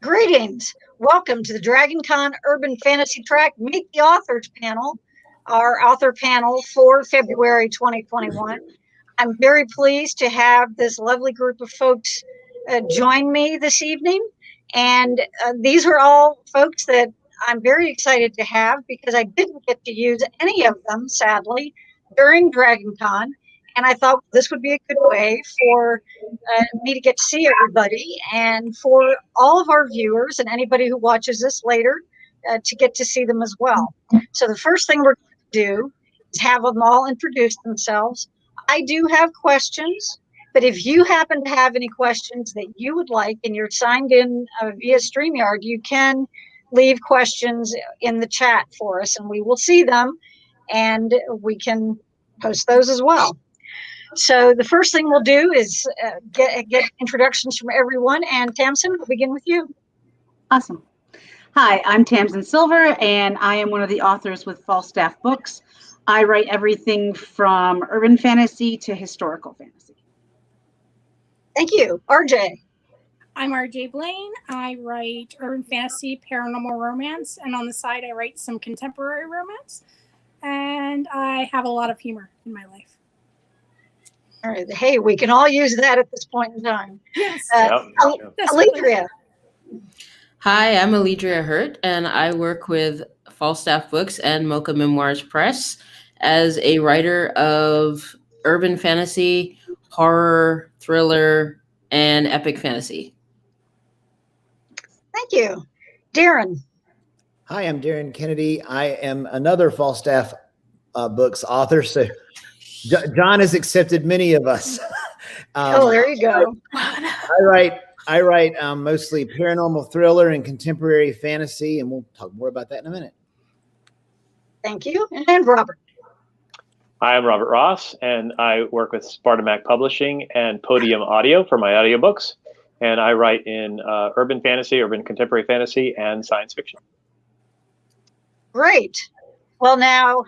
Greetings. Welcome to the DragonCon Urban Fantasy Track Meet the Authors panel, our author panel for February 2021. I'm very pleased to have this lovely group of folks join me this evening. And these are all folks that I'm very excited to have because I didn't get to use any of them, sadly, during DragonCon. And I thought this would be a good way for me to get to see everybody and for all of our viewers and anybody who watches this later to get to see them as well. So the first thing we're going to do is have them all introduce themselves. I do have questions, but if you happen to have any questions that you would like and you're signed in via StreamYard, you can leave questions in the chat for us and we will see them and we can post those as well. So the first thing we'll do is get introductions from everyone. And Tamsin, we'll begin with you. Awesome. Hi, I'm Tamsin Silver, and I am one of the authors with Falstaff Books. I write everything from urban fantasy to historical fantasy. Thank you. RJ. I'm RJ Blain. I write urban fantasy, paranormal romance, and on the side I write some contemporary romance. And I have a lot of humor in my life. All right. Hey, we can all use that at this point in time. Yes. Alledria. Hi, I'm Alledria Hurt, and I work with Falstaff Books and Mocha Memoirs Press as a writer of urban fantasy, horror, thriller, and epic fantasy. Thank you. Darin. Hi, I'm Darin Kennedy. I am another Falstaff Books author. So John has accepted many of us. There you go. I write mostly paranormal thriller and contemporary fantasy, and we'll talk more about that in a minute. Thank you. And Robert. Hi, I'm Robert Ross, and I work with Spartamac Publishing and Podium Audio for my audiobooks. And I write in urban fantasy, urban contemporary fantasy, and science fiction. Great. Well, now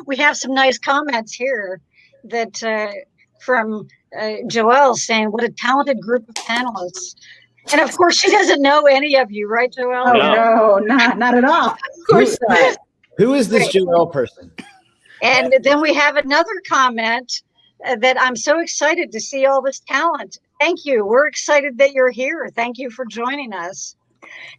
we have some nice comments here that from Joelle saying, what a talented group of panelists. And of course, she doesn't know any of you, right, Joelle? Oh, no, not at all. Of course not. Who is this Joelle person? And then we have another comment that I'm so excited to see all this talent. Thank you. We're excited that you're here. Thank you for joining us.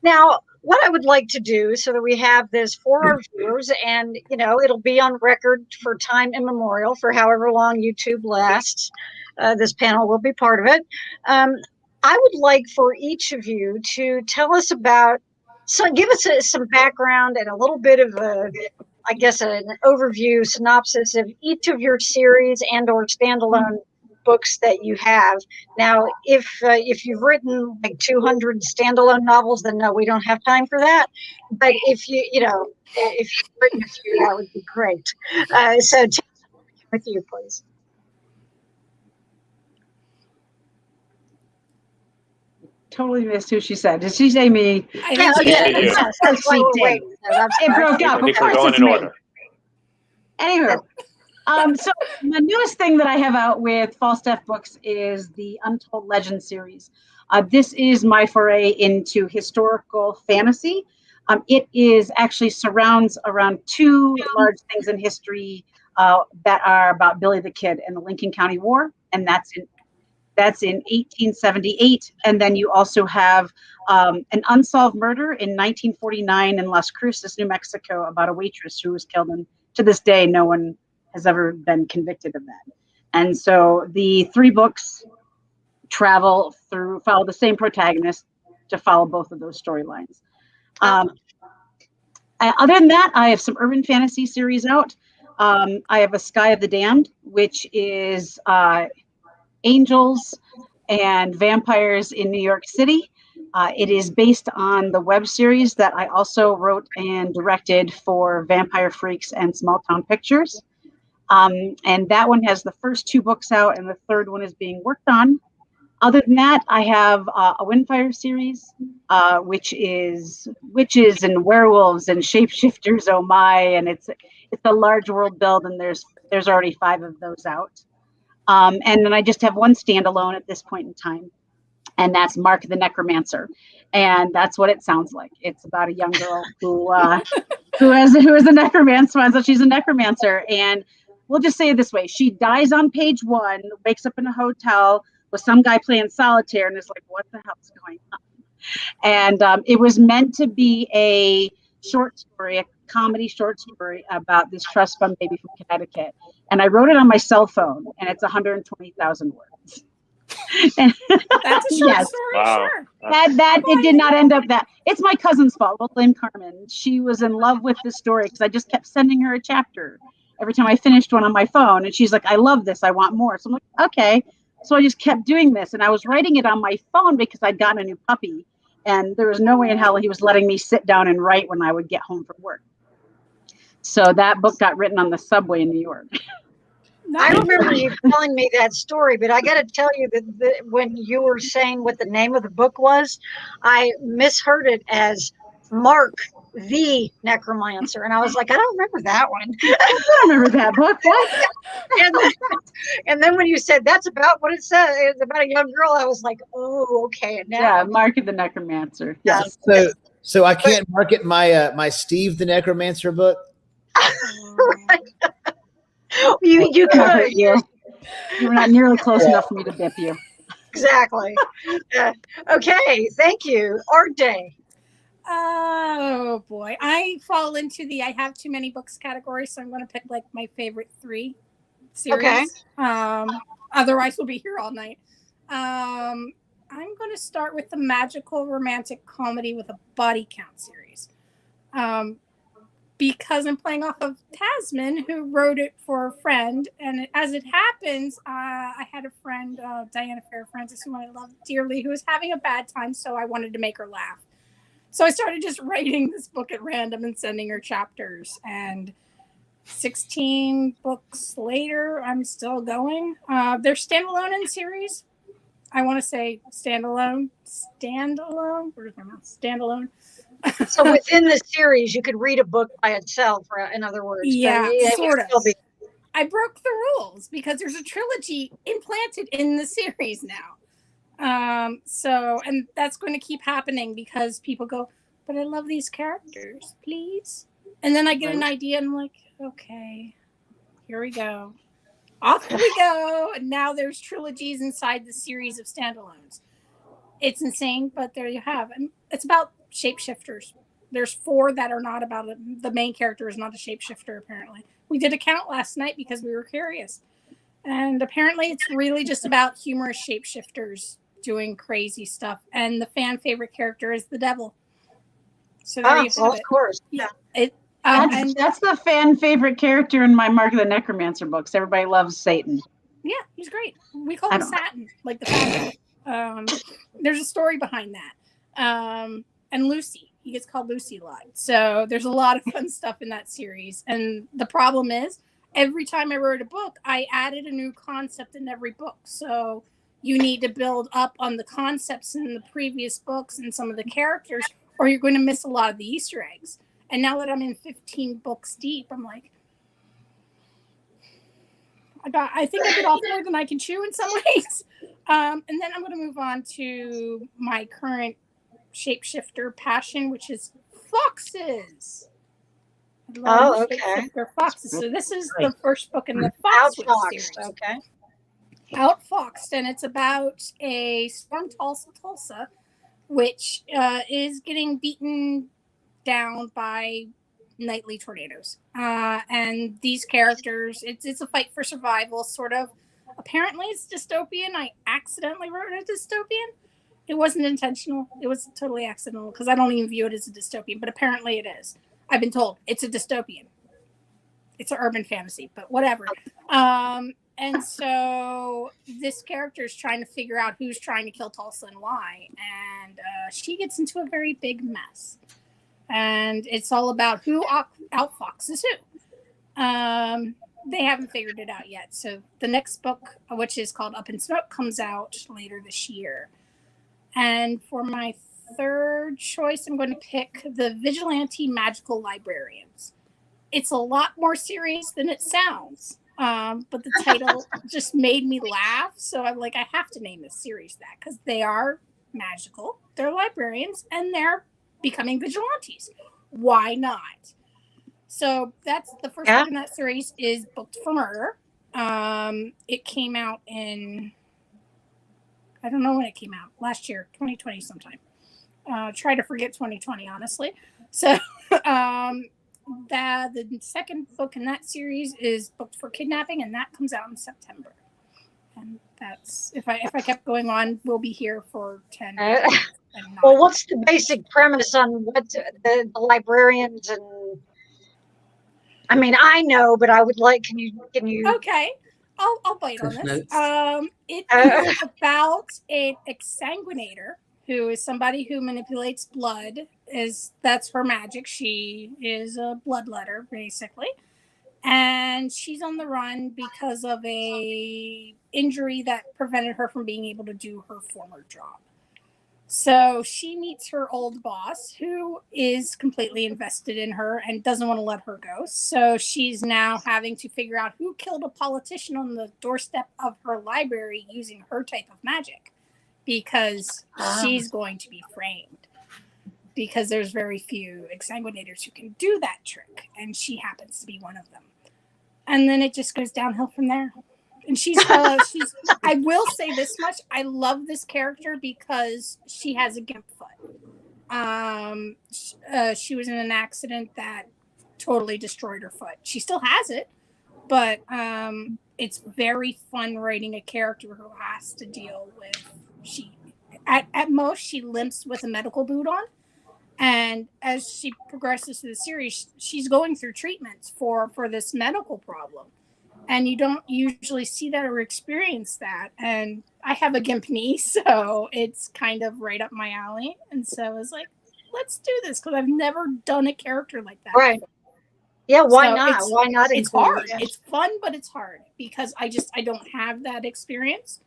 Now, what I would like to do so that we have this for our viewers and, it'll be on record for time immemorial for however long YouTube lasts. This panel will be part of it. I would like for each of you to tell us about, give us some background and a little bit of an overview synopsis of each of your series and or standalone books that you have. Now, if you've written like 200 standalone novels, then no, we don't have time for that. But if you've written a few, that would be great. So with you, please. Totally missed who she said. Did she say me? I think she did. Yes, that's why we're waiting. It broke up. I think we're going in order. Anywho, so the newest thing that I have out with Falstaff Books is the Untold Legend series. This is my foray into historical fantasy. It is actually surrounds around two large things in history that are about Billy the Kid and the Lincoln County War, and that's in 1878. And then you also have an unsolved murder in 1949 in Las Cruces, New Mexico, about a waitress who was killed, and to this day, no one has ever been convicted of that. And so the three books follow the same protagonist to follow both of those storylines. Other than that, I have some urban fantasy series out. I have A Sky of the Damned, which is angels and vampires in New York City. It is based on the web series that I also wrote and directed for Vampire Freaks and Small Town Pictures. And that one has the first two books out, and the third one is being worked on. Other than that, I have a Windfire series, which is witches and werewolves and shapeshifters, oh my, and it's a large world build, and there's already 5 of those out. And then I just have one standalone at this point in time. and that's Mark the Necromancer. And that's what it sounds like. It's about a young girl who is a necromancer. So she's a necromancer, and we'll just say it this way: she dies on page 1, wakes up in a hotel with some guy playing solitaire, and is like, "What the hell's going on?" And it was meant to be a short story, a comedy short story about this trust fund baby from Connecticut. And I wrote it on my cell phone, and it's 120,000 words. And That's a short yes, story, Wow. sure. that it did not end up that. It's my cousin's fault. We'll blame Carmen. She was in love with the story because I just kept sending her a chapter every time I finished one on my phone. And she's like, "I love this. I want more." So I'm like, okay. So I just kept doing this, and I was writing it on my phone because I'd gotten a new puppy, and there was no way in hell he was letting me sit down and write when I would get home from work. So that book got written on the subway in New York. I remember you telling me that story, but I got to tell you that when you were saying what the name of the book was, I misheard it as Mark the Necromancer, and I was like, I don't remember that one. I don't remember that book. What? and then when you said that's about what it said, it's about a young girl, I was like, oh, okay. And now, Yeah, Mark the Necromancer. Yes. So I can't market my my Steve the Necromancer book. you could. You were not nearly close enough for me to bip you. Exactly. Okay, thank you. Art Day. Oh boy, I fall into the I have too many books category, so I'm going to pick like my favorite 3 series. Okay. Otherwise, we'll be here all night. I'm going to start with the magical romantic comedy with a body count series. Because I'm playing off of Tasman, who wrote it for a friend. And as it happens, I had a friend, Diana Fair Francis, who I love dearly, who was having a bad time, so I wanted to make her laugh. So I started just writing this book at random and sending her chapters. And 16 books later, I'm still going. They're standalone in series. I want to say standalone. Where's my mouth? Standalone. So within the series, you could read a book by itself, in other words. Yeah, but sort of. still be- I broke the rules because there's a trilogy implanted in the series now. So, and that's going to keep happening because people go, but I love these characters, please. And then I get an idea and I'm like, okay, here we go. Off we go. And now there's trilogies inside the series of standalones. It's insane, but there you have. And it's about shapeshifters. There's 4 that are not about it. The main character is not a shapeshifter, apparently. We did a count last night because we were curious. And apparently it's really just about humorous shapeshifters doing crazy stuff. And the fan favorite character is the devil. So there you have it. Of course. Yeah. That's the fan favorite character in my Mark of the Necromancer books. Everybody loves Satan. Yeah, he's great. We call him Satin, like the fan. There's a story behind that. And Lucy, he gets called Lucy a lot. So there's a lot of fun stuff in that series. And the problem is, every time I wrote a book, I added a new concept in every book. So you need to build up on the concepts in the previous books and some of the characters, or you're going to miss a lot of the Easter eggs. And now that I'm in 15 books deep, I'm like, I think I bit off more than I can chew in some ways. And then I'm going to move on to my current shapeshifter passion, which is foxes. I love shapeshifter foxes. So this is the first book in the Foxwitch series. Okay. Outfoxed, and it's about a Storm Tulsa, which is getting beaten down by nightly tornadoes. And these characters, it's a fight for survival, sort of. Apparently it's dystopian. I accidentally wrote a dystopian. It wasn't intentional. It was totally accidental because I don't even view it as a dystopian, but apparently it is. I've been told it's a dystopian. It's an urban fantasy, but whatever. And so this character is trying to figure out who's trying to kill Tulsa and why. And she gets into a very big mess. And it's all about who outfoxes who. They haven't figured it out yet. So the next book, which is called Up in Smoke, comes out later this year. And for my third choice, I'm going to pick the Vigilante Magical Librarians. It's a lot more serious than it sounds. But the title just made me laugh. So I'm like, I have to name this series that because they are magical, they're librarians, and they're becoming vigilantes. Why not? So that's the first book in that series is Booked for Murder. It came out in, I don't know when it came out, last year, 2020 sometime. Try to forget 2020, honestly. So the second book in that series is Booked for Kidnapping, and that comes out in September. And that's, if I kept going on, we'll be here for 10 minutes. Well, what's the basic premise on what the librarians and? I mean, I know, but I would like. Can you? Okay, I'll bite on this. It is about an exsanguinator who is somebody who manipulates blood. That's her magic. She is a bloodletter, basically, and she's on the run because of a injury that prevented her from being able to do her former job. So she meets her old boss, who is completely invested in her and doesn't want to let her go. So she's now having to figure out who killed a politician on the doorstep of her library using her type of magic, because she's going to be framed. Because there's very few exsanguinators who can do that trick, and she happens to be one of them. And then it just goes downhill from there. And she's I will say this much. I love this character because she has a gimp foot. She was in an accident that totally destroyed her foot. She still has it, but it's very fun writing a character who has to deal with, at most she limps with a medical boot on. And as she progresses through the series, she's going through treatments for this medical problem. And you don't usually see that or experience that. And I have a gimp knee, so it's kind of right up my alley. And so I was like, let's do this, because I've never done a character like that. Right. Yeah, why So not? Why not? It's hard. It's fun, but it's hard because I don't have that experience.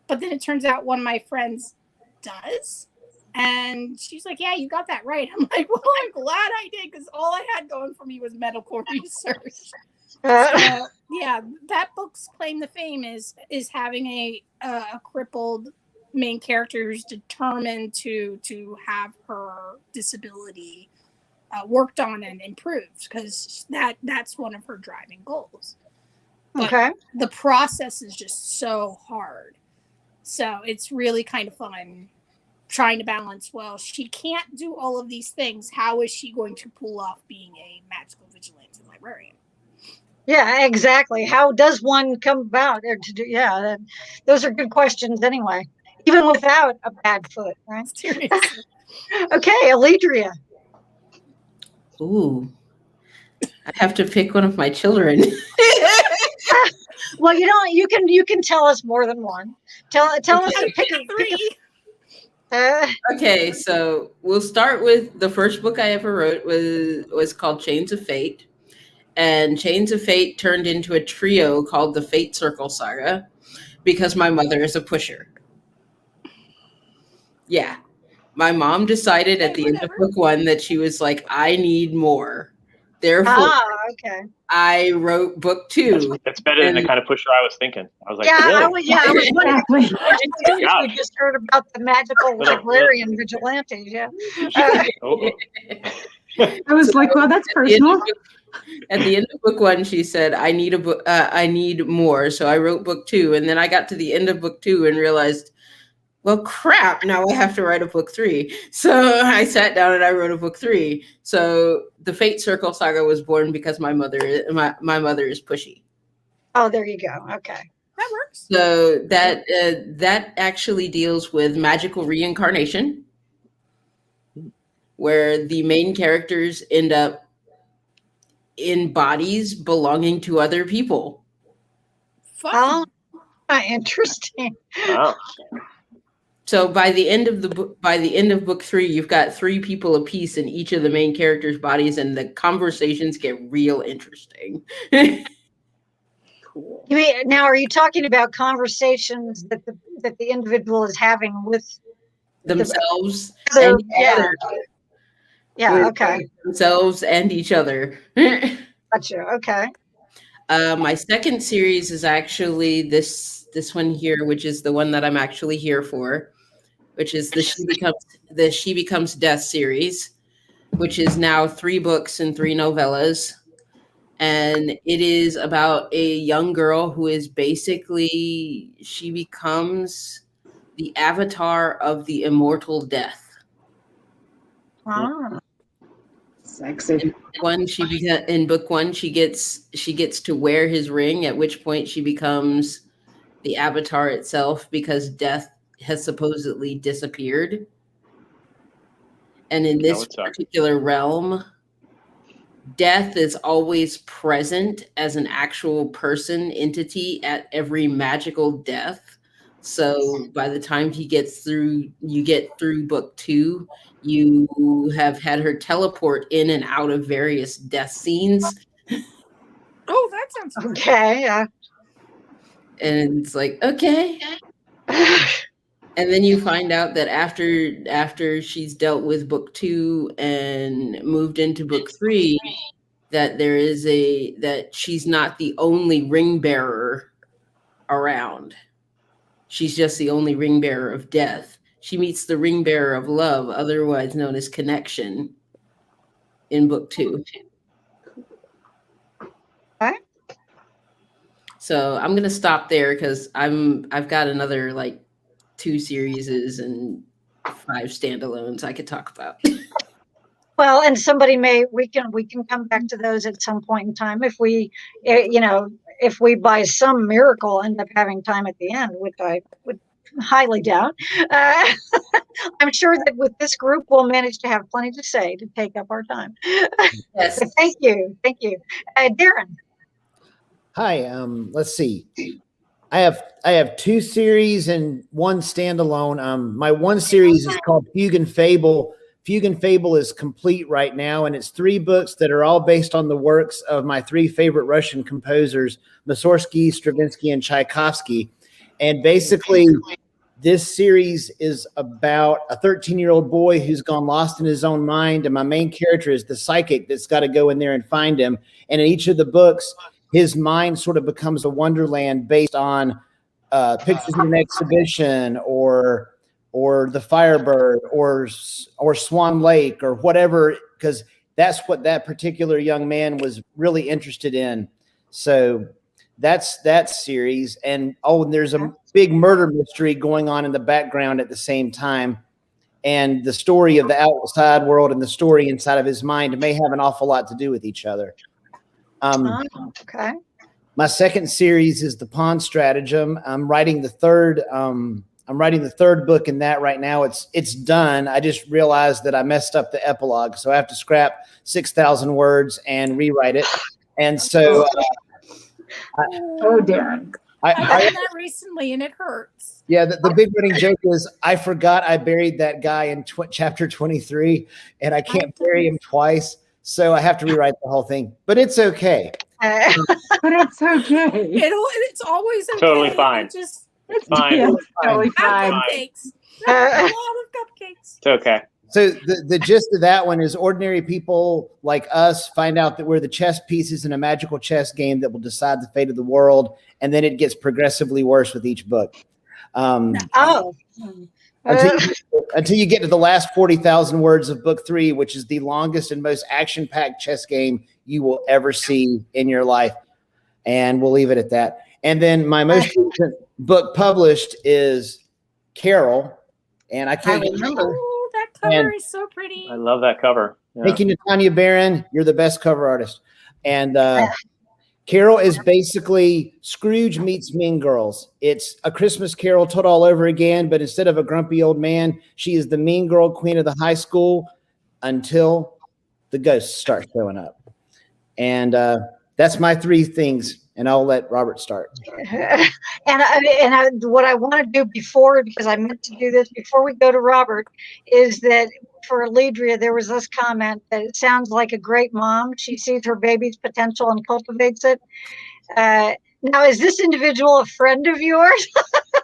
But then it turns out one of my friends does. And she's like, yeah, you got that right. I'm like, well, I'm glad I did, because all I had going for me was medical research. So, yeah, that book's claim to fame is having a crippled main character who's determined to have her disability worked on and improved, because that's one of her driving goals. But the process is just so hard. So it's really kind of fun trying to balance, well, she can't do all of these things. How is she going to pull off being a magical vigilante librarian? Yeah, exactly. How does one come about there to do? Yeah, those are good questions anyway, even without a bad foot, right? Seriously. Okay, Alledria. Ooh, I have to pick one of my children. Well, you can tell us more than one. Tell us to pick three. Okay, so we'll start with the first book I ever wrote was called Chains of Fate. And Chains of Fate turned into a trio called the Fate Circle Saga because my mother is a pusher. Yeah. My mom decided at the end of book one that she was like, I need more. Therefore, I wrote book two. That's better than the kind of pusher I was thinking. I was like, I really? was wondering. We just heard about the magical librarian vigilantes. Yeah. I was like, well, that's personal. At the end of book one, she said, I need more. So I wrote book two. And then I got to the end of book two and realized, well, crap, now I have to write a book three. So I sat down and I wrote a book three. So the Fate Circle Saga was born because my mother is pushy. Oh, there you go. Okay. That works. So that actually deals with magical reincarnation, where the main characters end up in bodies belonging to other people. Fun. Oh, interesting. Wow. So by the end of book three, you've got three people apiece in each of the main characters' bodies, and the conversations get real interesting. Cool. Now, are you talking about conversations that the individual is having with themselves? Okay. Themselves and each other. Gotcha. Okay. My second series is actually this one here, which is the one that I'm actually here for. which is the She Becomes Death series, which is now 3 books and 3 novellas. And it is about a young girl who is basically, she becomes the avatar of the immortal death. Ah. Sexy. In book 1, she gets to wear his ring, at which point she becomes the avatar itself because death has supposedly disappeared. And in this particular realm, death is always present as an actual person entity at every magical death. So by the time you get through book 2, you have had her teleport in and out of various death scenes. Oh, that sounds good. Okay. And it's like, okay. And then you find out that after she's dealt with book 2 and moved into book 3, that that she's not the only ring bearer around. She's just the only ring bearer of death. She meets the ring bearer of love, otherwise known as connection, in book 2. Okay. So I'm gonna stop there because I've got another like 2 series and 5 standalones I could talk about. Well, and we can come back to those at some point in time if we, if we by some miracle end up having time at the end, which I would highly doubt. I'm sure that with this group we'll manage to have plenty to say to take up our time. Yes. So thank you, Darin. Hi. Let's see. I have 2 series and 1 standalone. My 1 series is called Fugue and Fable. Fugue and Fable is complete right now, and it's 3 books that are all based on the works of my 3 favorite Russian composers, Mussorgsky, Stravinsky, and Tchaikovsky. And basically, this series is about a 13-year-old boy who's gone lost in his own mind, and my main character is the psychic that's got to go in there and find him. And in each of the books, his mind sort of becomes a wonderland based on pictures in an exhibition or the Firebird or Swan Lake or whatever, because that's what that particular young man was really interested in. So that's that series. And there's a big murder mystery going on in the background at the same time. And the story of the outside world and the story inside of his mind may have an awful lot to do with each other. Okay. My second series is the Pawn Stratagem. I'm writing the third book in that right now. It's done. I just realized that I messed up the epilogue, so I have to scrap 6,000 words and rewrite it. And so, Darin. I've done that recently, and it hurts. Yeah, the big running joke is I forgot I buried that guy in chapter 23, and I can't bury him twice, so I have to rewrite the whole thing. But it's okay. But it's okay. It's always okay. Totally fine. It's fine. Yeah, it's totally fine. cupcakes. A lot of cupcakes. It's okay. So the gist of that one is ordinary people like us find out that we're the chess pieces in a magical chess game that will decide the fate of the world, and then it gets progressively worse with each book. Until you get to the last 40,000 words of book 3, which is the longest and most action-packed chess game you will ever see in your life. And we'll leave it at that. And then my most recent book published is Carol. And I can't remember. Oh, that cover is so pretty. I love that cover. Yeah. Thank you, Natanya Barron. You're the best cover artist. And Carol is basically Scrooge meets Mean Girls. It's a Christmas Carol told all over again, but instead of a grumpy old man, she is the mean girl queen of the high school until the ghosts start showing up. And that's my 3 things, and I'll let Robert start. And what I want to do before, because I meant to do this before we go to Robert, is that for Alledria, there was this comment that it sounds like a great mom. She sees her baby's potential and cultivates it. Now, is this individual a friend of yours?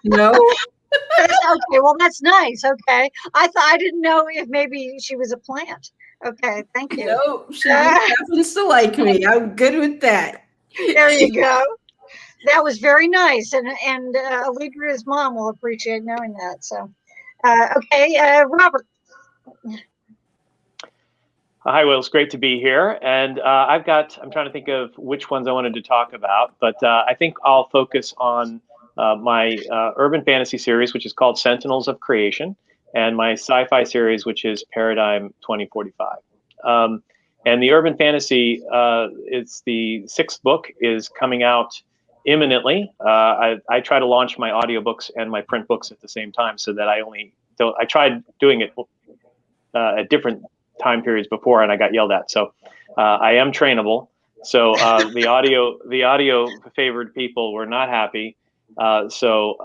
No. Okay, well, that's nice. Okay. I didn't know if maybe she was a plant. Okay, thank you. No, she happens to like me. I'm good with that. There you go. That was very nice, and Alledria's mom will appreciate knowing that. So, Okay, Robert. Hi, Will. It's great to be here. And I'm trying to think of which ones I wanted to talk about, but I think I'll focus on my urban fantasy series, which is called Sentinels of Creation, and my sci-fi series, which is Paradigm 2045. And the urban fantasy, it's the 6th book, is coming out imminently. I try to launch my audiobooks and my print books at the same time, so that I tried doing it at different time periods before, and I got yelled at. So I am trainable. So the audio favored people were not happy. So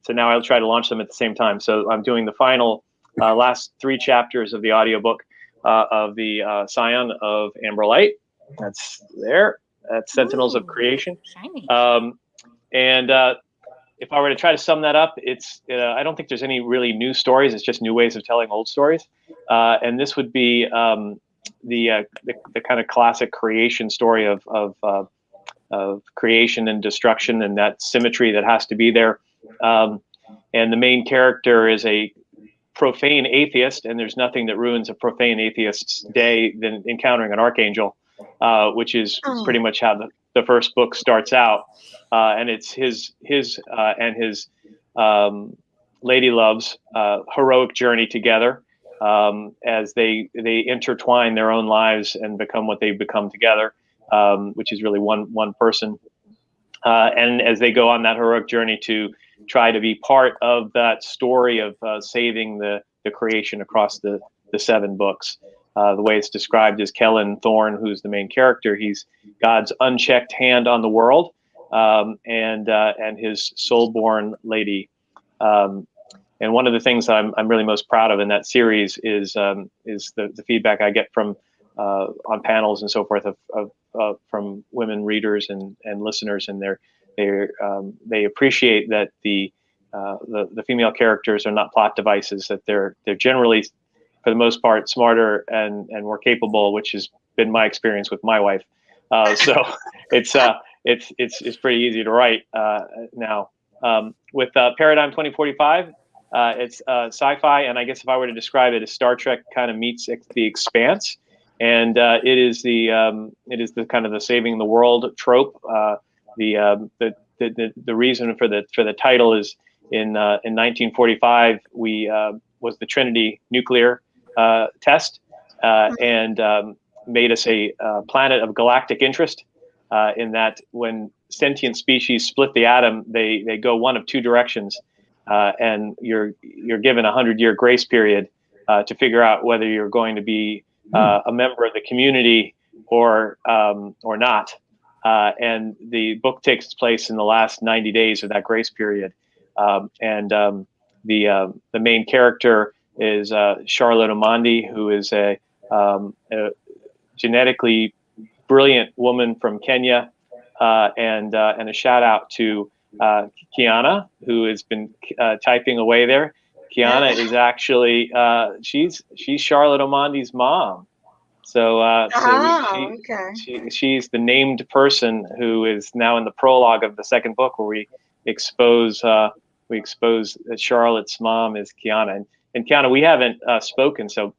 now I'll try to launch them at the same time. So I'm doing the final last 3 chapters of the audiobook of the Scion of Amber Light. That's there. That's Sentinels of Creation. Shiny. And if I were to try to sum that up, it's I don't think there's any really new stories. It's just new ways of telling old stories. And this would be the kind of classic creation story of creation and destruction, and that symmetry that has to be there. And the main character is a profane atheist, and there's nothing that ruins a profane atheist's day than encountering an archangel, which is pretty much how the first book starts out. And it's his and his lady love's heroic journey together, as they intertwine their own lives and become what they've become together, which is really one person. And as they go on that heroic journey to try to be part of that story of saving the creation across the 7 books. The way it's described is Kellen Thorne, who's the main character. He's God's unchecked hand on the world, and his soul-born lady. And one of the things I'm really most proud of in that series is the feedback I get from on panels and so forth from women readers and listeners, and they appreciate that the female characters are not plot devices, that they're generally, for the most part, smarter and more capable, which has been my experience with my wife. So it's pretty easy to write now. With Paradigm 2045, it's sci-fi, and I guess if I were to describe it as Star Trek kind of meets The Expanse, and it is the kind of the saving the world trope. The reason for the title is in 1945 we was the Trinity nuclear test, and made us a planet of galactic interest, in that when sentient species split the atom, they go one of 2 directions, and you're given a 100-year grace period to figure out whether you're going to be a member of the community or not. And the book takes place in the last 90 days of that grace period. And the main character is Charlotte Omondi, who is a genetically brilliant woman from Kenya, and a shout out to Kiana, who has been typing away there. Kiana is actually she's Charlotte Omondi's mom. So, she's the named person who is now in the prologue of the 2nd book, where we expose that Charlotte's mom is Kiana. And Kiana, we haven't spoken, so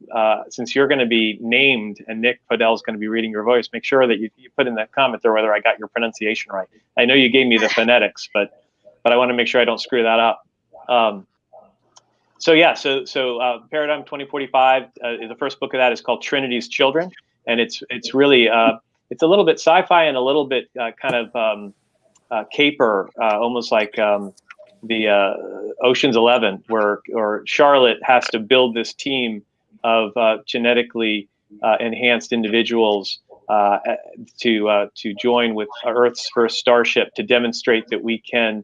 since you're going to be named and Nick Fidel's going to be reading your voice, make sure that you put in that comment there whether I got your pronunciation right. I know you gave me the phonetics, but I want to make sure I don't screw that up. So Paradigm 2045, the first book of that is called Trinity's Children, and it's really it's a little bit sci-fi and a little bit kind of caper, almost like the Ocean's 11, where Charlotte has to build this team of genetically enhanced individuals to join with Earth's first starship to demonstrate that we can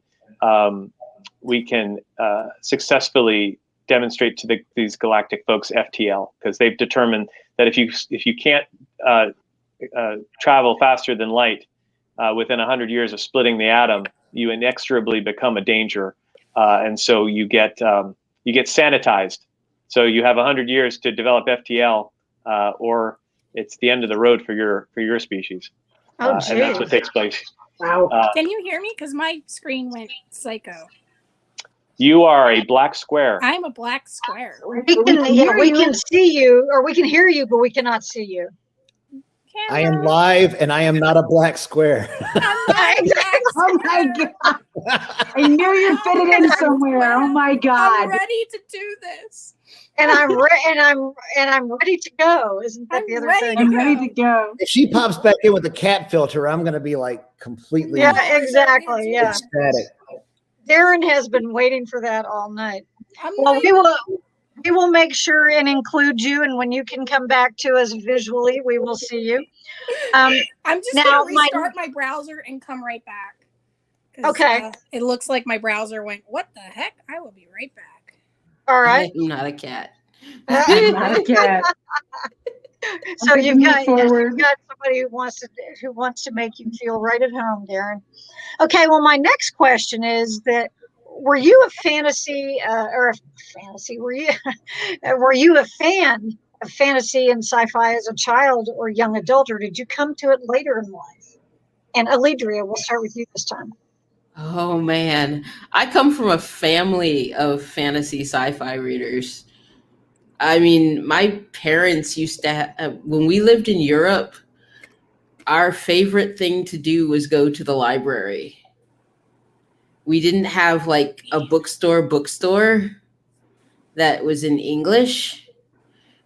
successfully demonstrate to these galactic folks FTL, because they've determined that if you can't travel faster than light within 100 years of splitting the atom, you inexorably become a danger, and so you get sanitized. So you have 100 years to develop FTL, or it's the end of the road for your species. And that's what takes place. Wow. Can you hear me? Because my screen went psycho. You are a black square. I'm a black square. We can see you, or we can hear you, but we cannot see you. I am live, and I am not a black square. I'm not a black Oh my God. I knew you'd fit it in somewhere. Oh my I'm God. ready to do this. And I'm ready to go. Isn't that I'm the other ready thing? to I'm ready to go. If she pops back in with a cat filter, I'm going to be like completely Yeah, exactly. Yeah. ecstatic. Darin has been waiting for that all night. I'm Well, like, we will make sure and include you, and when you can come back to us visually, we will see you. I'm just now gonna restart my browser and come right back. 'Cause, Okay. It looks like my browser went, what the heck? I will be right back. All right. I'm not a cat. I'm not a cat. So Okay, you've move got forward. somebody who wants to make you feel right at home, Darin. Okay. Well, my next question is that were you a fantasy or a fantasy? Were you a fan of fantasy and sci-fi as a child or young adult, or did you come to it later in life? And Alledria, we'll start with you this time. Oh man, I come from a family of fantasy sci-fi readers. I mean, my parents used to when we lived in Europe, our favorite thing to do was go to the library. We didn't have like a bookstore that was in English.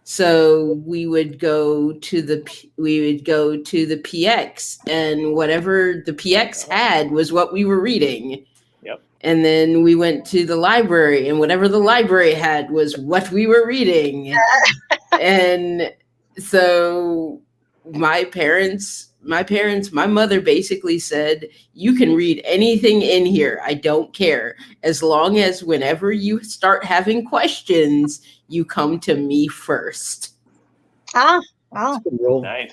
So we would go to the PX, and whatever the PX had was what we were reading. Yep. And then we went to the library, and whatever the library had was what we were reading. And so my mother basically said, you can read anything in here. I don't care. As long as whenever you start having questions, you come to me first. Ah, wow. Nice.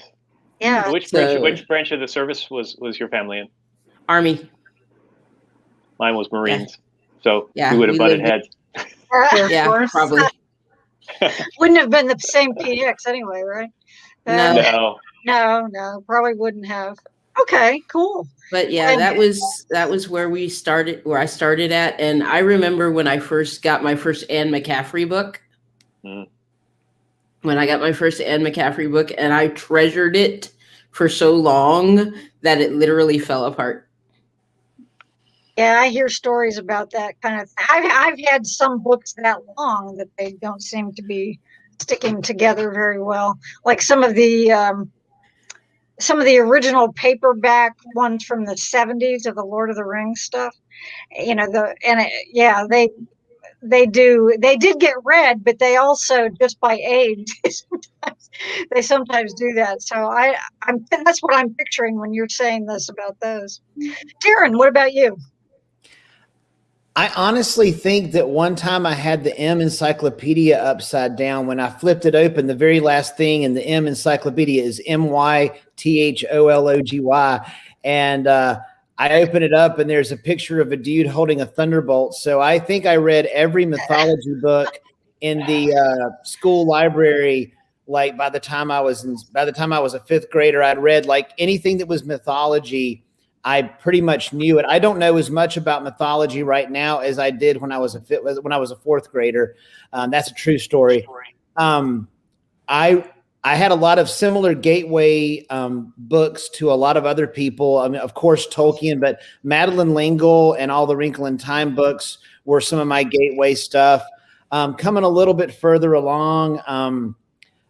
Yeah. So which branch of the service was your family in? Army. Mine was Marines. So Yeah, we would have butted heads. Air Yeah, Force. probably. Wouldn't have been the same PX anyway, right? No. No. Probably wouldn't have. Okay, cool. But yeah, that was where I started at. And I remember when I first got my first Anne McCaffrey book. When I got my first Anne McCaffrey book, and I treasured it for so long that it literally fell apart. Yeah, I hear stories about that kind of thing. I've had some books that long that they don't seem to be sticking together very well. Like some of the original paperback ones from the 70s of the Lord of the Rings stuff. You know, they did get read, but they also, just by age, they sometimes do that. So that's what I'm picturing when you're saying this about those. Darin, what about you? I honestly think that one time I had the M encyclopedia upside down. When I flipped it open, the very last thing in the M encyclopedia is MYTHOLOGY. And I open it up and there's a picture of a dude holding a thunderbolt. So I think I read every mythology book in the school library. Like by the time I was a fifth grader, I'd read like anything that was mythology. I pretty much knew it. I don't know as much about mythology right now as I did when I was a fourth grader. That's a true story. I had a lot of similar gateway books to a lot of other people. I mean, of course, Tolkien, but Madeleine L'Engle and all the Wrinkle in Time books were some of my gateway stuff. Coming a little bit further along,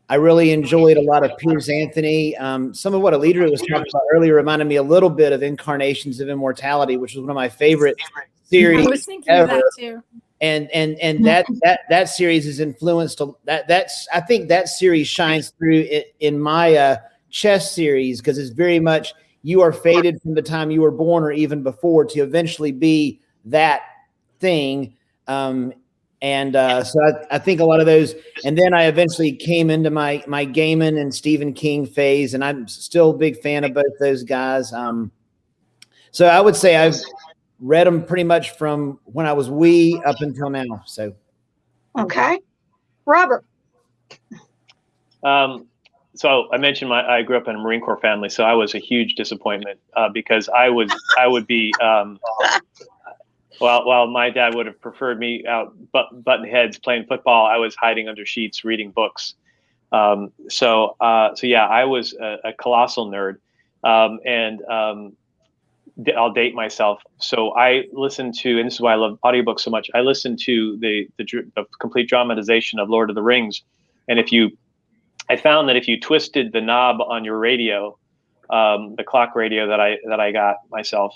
I really enjoyed a lot of Piers Anthony. Some of what Alledria was talking about earlier reminded me a little bit of Incarnations of Immortality, which was one of my favorite series I was thinking ever. of that too. And that series is influenced. I think that series shines through in my chess series, because it's very much you are fated from the time you were born or even before to eventually be that thing. So I think a lot of those, and then I eventually came into my Gaiman and Stephen King phase, and I'm still a big fan of both those guys. So I would say I've read them pretty much from when I was wee up until now. So, okay, Robert. So I mentioned I grew up in a Marine Corps family, so I was a huge disappointment because I would be while my dad would have preferred me out button heads playing football, I was hiding under sheets reading books. So yeah, I was a colossal nerd, and I'll date myself. So I listened to, and this is why I love audiobooks so much. I listened to the complete dramatization of Lord of the Rings, and I found that if you twisted the knob on your radio, the clock radio that I got myself,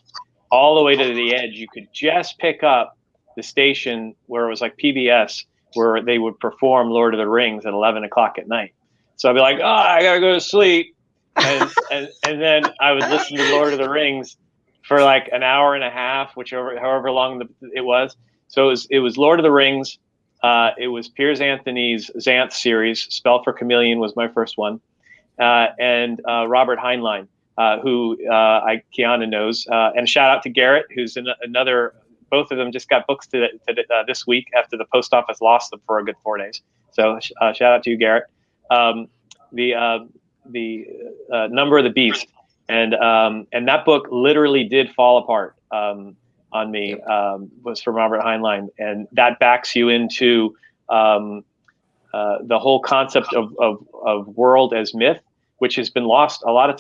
all the way to the edge, you could just pick up the station where it was like PBS, where they would perform Lord of the Rings at 11 o'clock at night. So I'd be like, oh, I gotta go to sleep, and then I would listen to Lord of the Rings for like an hour and a half, however long it was. So it was Lord of the Rings. It was Piers Anthony's Xanth series. Spell for Chameleon was my first one, and Robert Heinlein, who Kiana knows. And shout out to Garrett, who's another. Both of them just got books this week after the post office lost them for a good 4 days. So shout out to you, Garrett. The Number of the Beast, and that book literally did fall apart on me. Was from Robert Heinlein, and that backs you into the whole concept of world as myth, which has been lost a lot of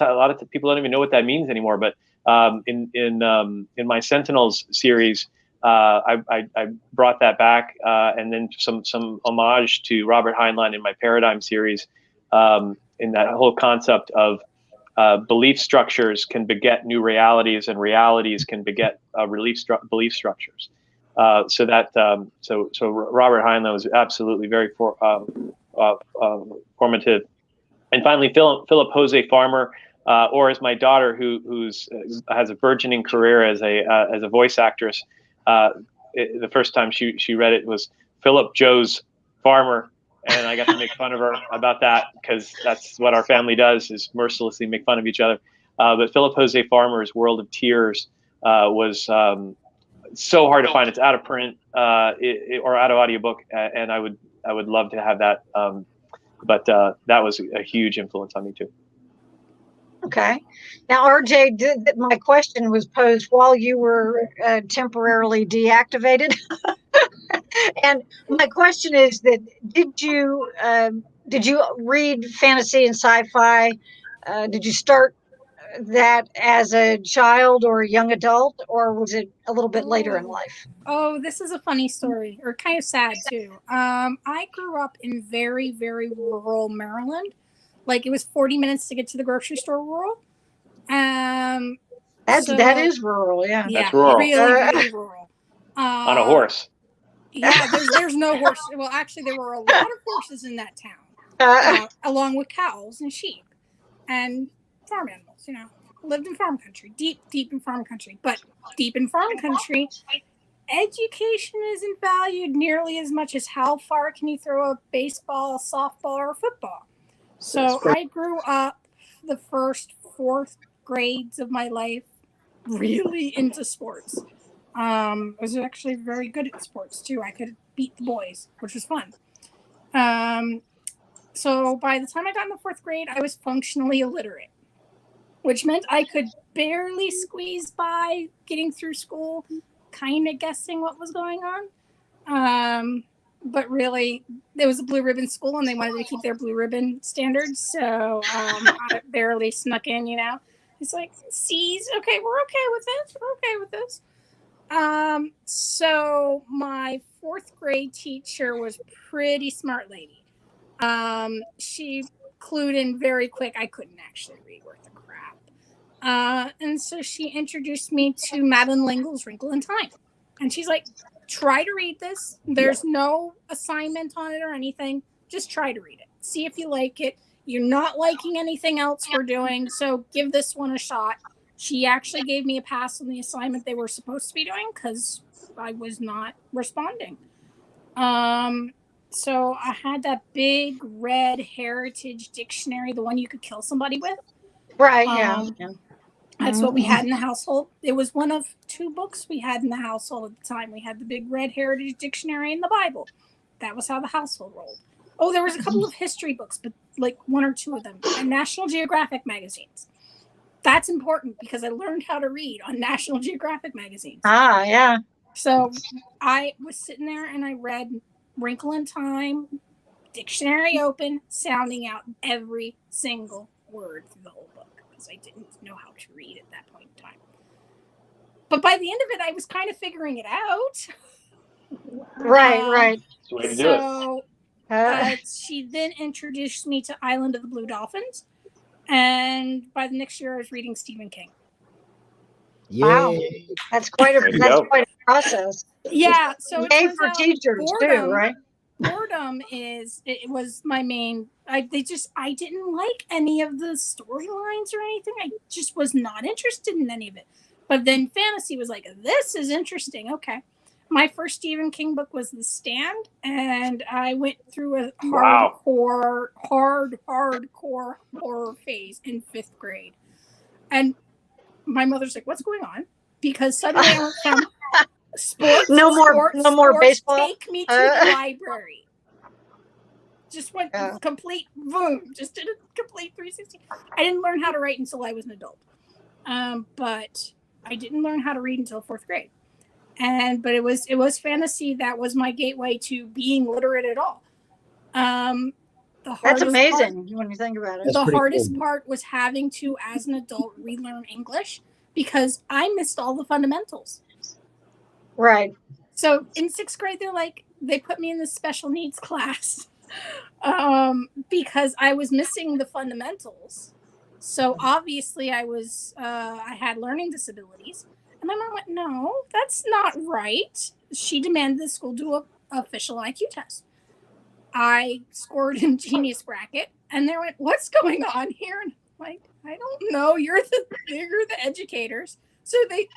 people don't even know what that means anymore. But in my Sentinels series, I brought that back, and then some homage to Robert Heinlein in my Paradigm series, in that whole concept of belief structures can beget new realities, and realities can beget belief structures. So Robert Heinlein was absolutely very formative. And finally, Philip Jose Farmer, or as my daughter, who has a burgeoning career as a voice actress. The first time she read it was Philip Joe's Farmer, and I got to make fun of her about that, because that's what our family does, is mercilessly make fun of each other. But Philip Jose Farmer's World of Tears was so hard to find. It's out of print or out of audiobook, and I would love to have that. But that was a huge influence on me too. Okay. Now, RJ, my question was posed while you were temporarily deactivated. And my question is that did you read fantasy and sci-fi? Did you start that as a child or a young adult, or was it a little bit later in life? Oh, this is a funny story, or kind of sad too. I grew up in very, very rural Maryland. Like, it was 40 minutes to get to the grocery store rural. That is rural, yeah. That's rural. Really rural. On a horse. Yeah, there's no horse. Well, actually, there were a lot of horses in that town, along with cows and sheep and farm animals. Lived in farm country, deep in farm country. But deep in farm country, education isn't valued nearly as much as how far can you throw a baseball, a softball, or a football. So I grew up the first 4th grades of my life really into sports. I was actually very good at sports too. I could beat the boys, which was fun. So by the time I got in the 4th grade, I was functionally illiterate, which meant I could barely squeeze by getting through school, kind of guessing what was going on. But really, there was a blue ribbon school, and they wanted to keep their blue ribbon standards. So I barely snuck in, It's like, C's, okay, we're okay with this. We're okay with this. So my 4th grade teacher was pretty smart lady. She clued in very quick. I couldn't actually read worth a crap. And so she introduced me to Madeleine L'Engle's Wrinkle in Time. And she's like, try to read this. There's no assignment on it or anything. Just try to read it. See if you like it. You're not liking anything else we're doing, so give this one a shot. She actually gave me a pass on the assignment they were supposed to be doing because I was not responding. So I had that big red Heritage dictionary, the one you could kill somebody with. Right, yeah. That's what we had in the household. It was one of 2 books we had in the household at the time. We had the big red Heritage Dictionary and the Bible. That was how the household rolled. Oh, there was a couple of history books, but like 1 or 2 of them. And National Geographic magazines. That's important because I learned how to read on National Geographic magazines. Ah, yeah. So I was sitting there and I read Wrinkle in Time, dictionary open, sounding out every single word through the whole book because I didn't know how to read at that point in time. But by the end of it, I was kind of figuring it out. Right. That's the way to do it. So she then introduced me to Island of the Blue Dolphins. And by the next year, I was reading Stephen King. Wow. Yay. That's quite a process. Yeah. So it Yay turns for out teachers too, right? boredom it was my main. I didn't like any of the storylines or anything. I just was not interested in any of it. But then fantasy was like, this is interesting. Okay. My first Stephen King book was The Stand, and I went through a hardcore horror phase in 5th grade. And my mother's like, what's going on? Because suddenly I went from sports, no more baseball. Take me to the library. Just went complete boom. Just did a complete 360. I didn't learn how to write until I was an adult. But I didn't learn how to read until 4th grade. But it was fantasy that was my gateway to being literate at all. That's amazing when you think about it. The hardest part was having to, as an adult, relearn English because I missed all the fundamentals. Right. So in 6th grade, they put me in this special needs class because I was missing the fundamentals. So obviously I had learning disabilities. And my mom went, no, that's not right. She demanded the school do an official IQ test. I scored in Genius Bracket, and they went, what's going on here? And I'm like, I don't know. You're the educators. So they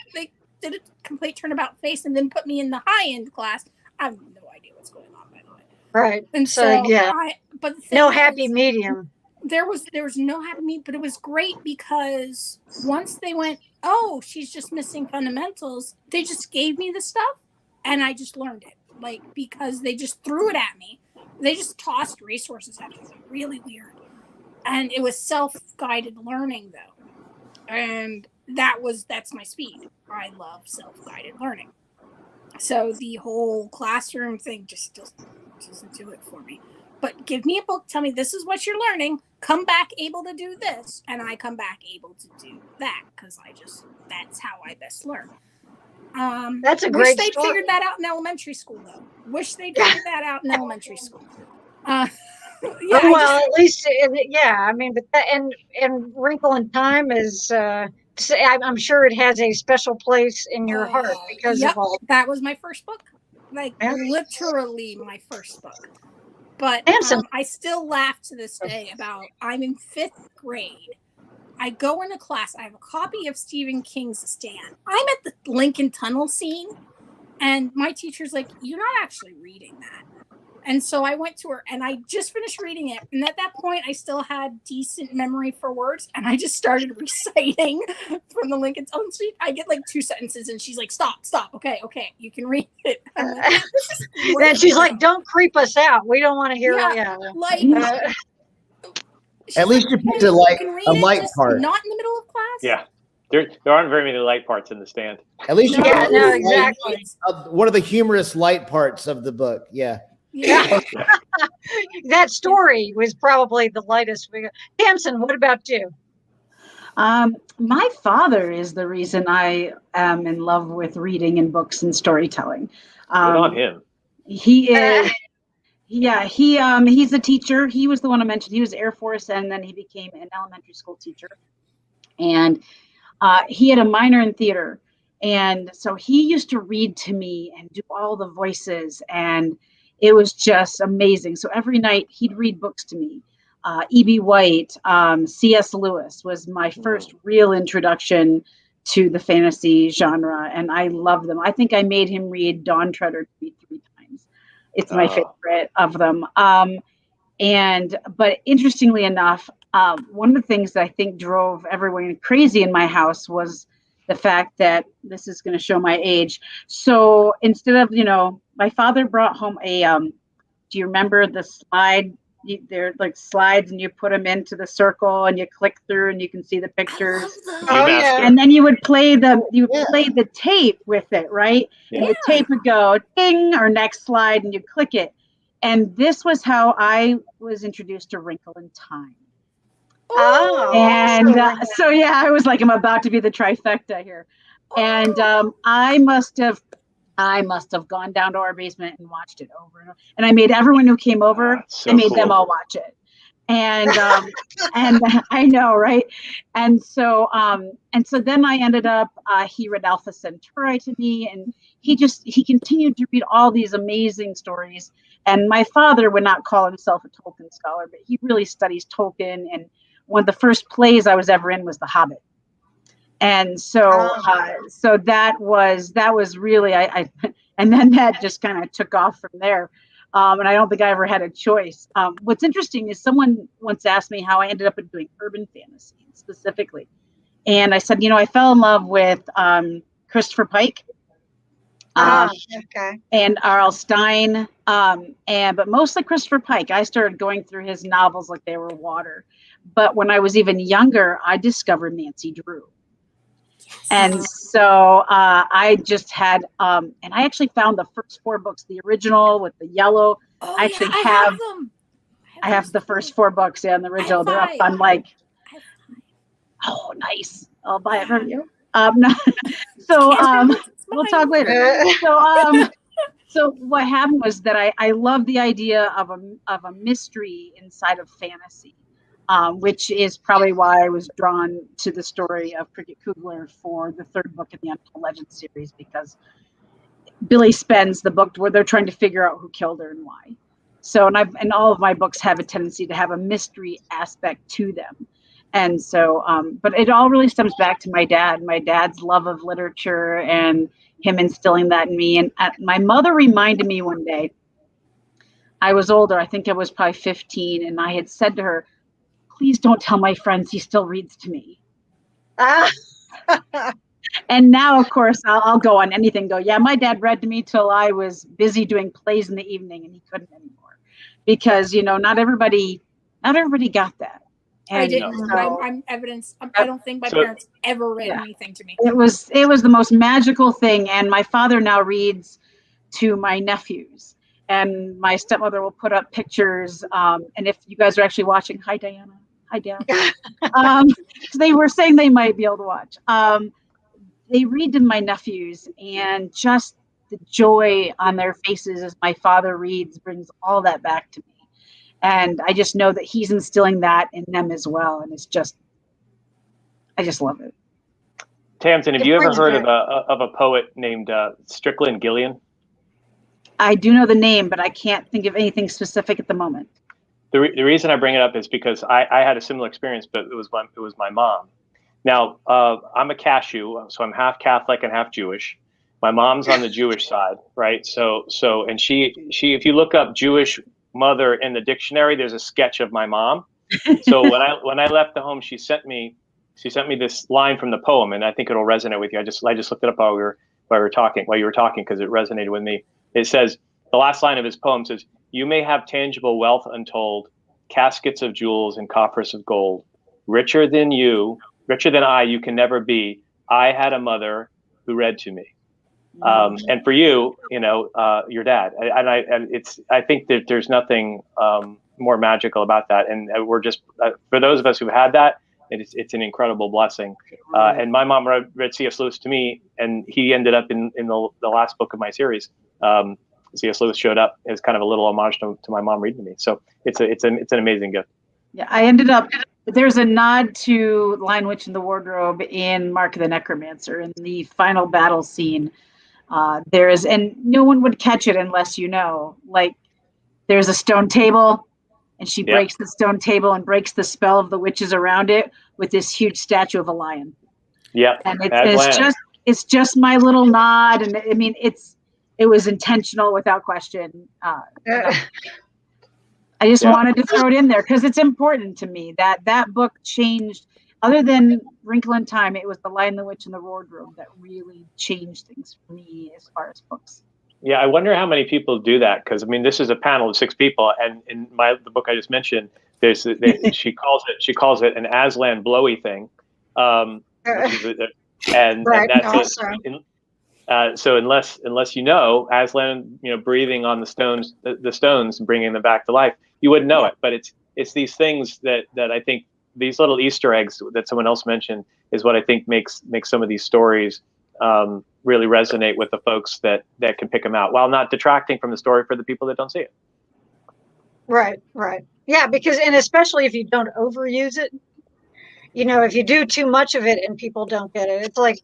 did a complete turnabout face and then put me in the high-end class. I have no idea what's going on, by the way. Right. And so yeah. But no happy medium. There was no happy medium, but it was great because once they went, oh, she's just missing fundamentals, they just gave me the stuff and I just learned it. Because they just threw it at me. They just tossed resources at me. It was really weird. And it was self-guided learning though. And that's my speed. I love self-guided learning. So the whole classroom thing just doesn't do it for me. But give me a book, tell me this is what you're learning, come back able to do this, and I come back able to do that because that's how I best learn. That's a great Wish they'd story. figured that out in elementary school, though. Wish they'd figured that out in elementary school. At least, I mean, but and Wrinkle in Time is, I'm sure it has a special place in your heart because of all. That was my first book, literally my first book. But I still laugh to this day about I'm in 5th grade. I go into class. I have a copy of Stephen King's The Stand. I'm at the Lincoln Tunnel scene, and my teacher's like, "You're not actually reading that." And so I went to her, and I just finished reading it. And at that point, I still had decent memory for words, and I just started reciting from the Lincoln Tunnel scene. I get 2 sentences, and she's like, "Stop, okay, you can read it." I'm like, then she's like, "Don't creep us out. We don't want to hear it." Yeah. At least you picked a light part. Not in the middle of class. Yeah. There aren't very many light parts in The Stand. At least you picked exactly. One of the humorous light parts of the book. Yeah. That story was probably the lightest. Tamsin, what about you? My father is the reason I am in love with reading and books and storytelling. Good on him. He is. He's a teacher. He was the one I mentioned. He was Air Force, and then he became an elementary school teacher. And he had a minor in theater. And so he used to read to me and do all the voices, and it was just amazing. So every night he'd read books to me. E.B. White, C.S. Lewis was my first real introduction to the fantasy genre, and I loved them. I think I made him read Dawn Treader to me 3 times. It's my favorite of them. But interestingly enough, one of the things that I think drove everyone crazy in my house was the fact that this is going to show my age. So instead of, my father brought home do you remember the slide they're like slides, and you put them into the circle, and you click through, and you can see the pictures. Oh, yeah. And then you would play the Yeah. play the tape with it, right? And the tape would go ding, or next slide, and you click it. And this was how I was introduced to Wrinkle in Time. Oh, And so- so yeah, I was like, I'm about to be the trifecta here. And I must have gone down to our basement and watched it over and over. And I made everyone who came over, So I made them cool. all watch it. And and I know, right? And so then I ended up he read Alpha Centauri to me, and he continued to read all these amazing stories. And my father would not call himself a Tolkien scholar, but he really studies Tolkien. And one of the first plays I was ever in was The Hobbit. And so so that was really I and then that just kind of took off from there. And I don't think I ever had a choice. What's interesting is someone once asked me how I ended up doing urban fantasy specifically. And I said, I fell in love with Christopher Pike okay. and R.L. Stein, but mostly Christopher Pike. I started going through his novels like they were water. But when I was even younger, I discovered Nancy Drew. And so I just had, and I actually found the first 4 books, the original with the yellow. Oh, I actually yeah, I have them. I have the first 4 books, yeah, and the original. They're up 5. on like, I have 5. oh, nice. I'll buy it from you. No, so we'll talk later. So what happened was that I love the idea of a mystery inside of fantasy. Which is probably why I was drawn to the story of Cricket Kugler for the 3rd book in the Untold Legends series, because Billy spends the book where they're trying to figure out who killed her and why. So, and all of my books have a tendency to have a mystery aspect to them. And so, but it all really stems back to my dad's love of literature and him instilling that in me. And my mother reminded me one day, I was older, I think I was probably 15, and I had said to her, please don't tell my friends he still reads to me. And now, of course, I'll go on anything. Yeah, my dad read to me till I was busy doing plays in the evening, and he couldn't anymore, because not everybody got that. And I didn't. so, I'm evidence. I don't think my parents ever read anything to me. It was the most magical thing. And my father now reads to my nephews. And my stepmother will put up pictures. And if you guys are actually watching, hi, Diana. Hi, Dad. They were saying they might be able to watch. They read to my nephews, and just the joy on their faces as my father reads brings all that back to me. And I just know that he's instilling that in them as well. And I just love it. Tamsin, have you ever heard of a poet named Strickland Gillian? I do know the name, but I can't think of anything specific at the moment. The reason I bring it up is because I had a similar experience, but it was my mom. Now, I'm a cashew, so I'm half Catholic and half Jewish. My mom's on the Jewish side, right? So and she if you look up Jewish mother in the dictionary, there's a sketch of my mom. So when I left the home, she sent me this line from the poem, and I think it'll resonate with you. I just looked it up while you were talking, because it resonated with me. It says, the last line of his poem says, "You may have tangible wealth untold, caskets of jewels and coffers of gold. Richer than I, you can never be. I had a mother who read to me." And for you, your dad. I think that there's nothing more magical about that. And we're just for those of us who had that, it's an incredible blessing. And my mom read C.S. Lewis to me, and he ended up in the last book of my series. C.S. Lewis showed up as kind of a little homage to my mom reading to me. So it's an amazing gift. Yeah, I ended up. There's a nod to Lion, Witch, and the Wardrobe in Mark of the Necromancer in the final battle scene. There is, and no one would catch it unless like there's a stone table, and she breaks the stone table and breaks the spell of the witches around it with this huge statue of a lion. Yeah, and it's just my little nod, and I mean it was intentional without question. I just wanted to throw it in there because it's important to me that book changed. Other than Wrinkle in Time, it was The Lion, the Witch, and the Wardrobe that really changed things for me as far as books. Yeah, I wonder how many people do that, because I mean, this is a panel of 6 people, and in the book I just mentioned, she calls it an Aslan blowy thing, which is and Right, that's also. so unless you know Aslan, breathing on the stones and bringing them back to life, you wouldn't know it. But it's these things that I think, these little Easter eggs that someone else mentioned, is what I think makes some of these stories really resonate with the folks that can pick them out, while not detracting from the story for the people that don't see it. Right. Yeah, because, and especially if you don't overuse it, if you do too much of it and people don't get it, it's like,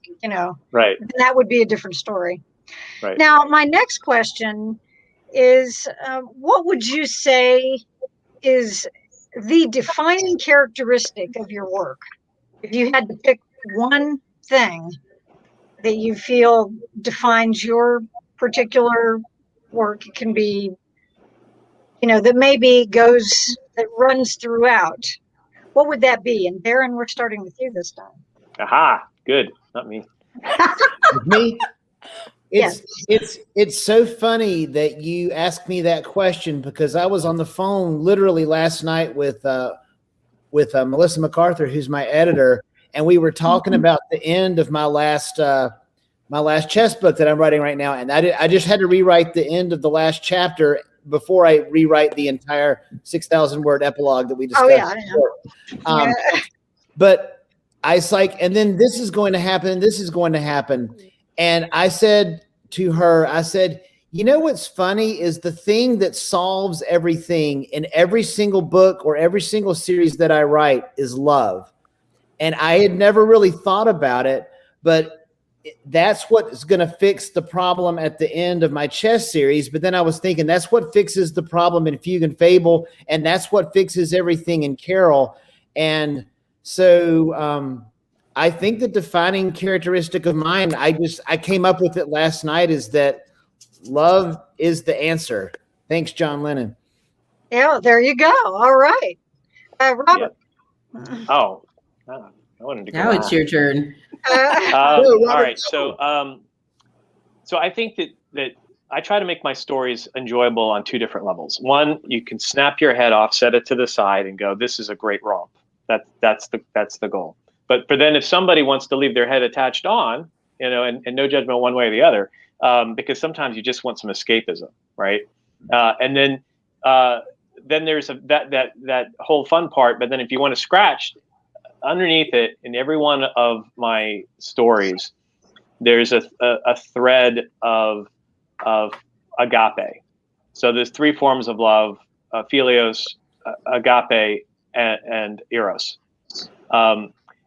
Right. that would be a different story. Right. Now, my next question is, what would you say is the defining characteristic of your work? If you had to pick one thing that you feel defines your particular work, it can be, that runs throughout. What would that be? And Darin, we're starting with you this time. Aha, good. Not me. With me? It's so funny that you asked me that question, because I was on the phone literally last night with Melissa MacArthur, who's my editor, and we were talking about the end of my last chess book that I'm writing right now, and I just had to rewrite the end of the last chapter before I rewrite the entire 6,000 word epilogue that we discussed. Oh, yeah. But I was like, and then this is going to happen. This is going to happen. And I said to her, what's funny is the thing that solves everything in every single book or every single series that I write is love. And I had never really thought about it, but that's what's going to fix the problem at the end of my chess series. But then I was thinking that's what fixes the problem in Fugue and Fable, and that's what fixes everything in Carol. And so I think the defining characteristic of mine, I came up with it last night, is that love is the answer. Thanks, John Lennon. Yeah, there you go. All right. Robert. Yeah. Oh, I wanted to go. Now it's your turn. All right. So I think that I try to make my stories enjoyable on 2 different levels. One, you can snap your head off, set it to the side, and go, "This is a great romp." That's the goal. But then if somebody wants to leave their head attached on, and no judgment one way or the other, because sometimes you just want some escapism, right? And then there's that whole fun part. But then if you want to scratch underneath it, in every one of my stories, there's a thread of agape. So there's 3 forms of love: philios, agape, and eros.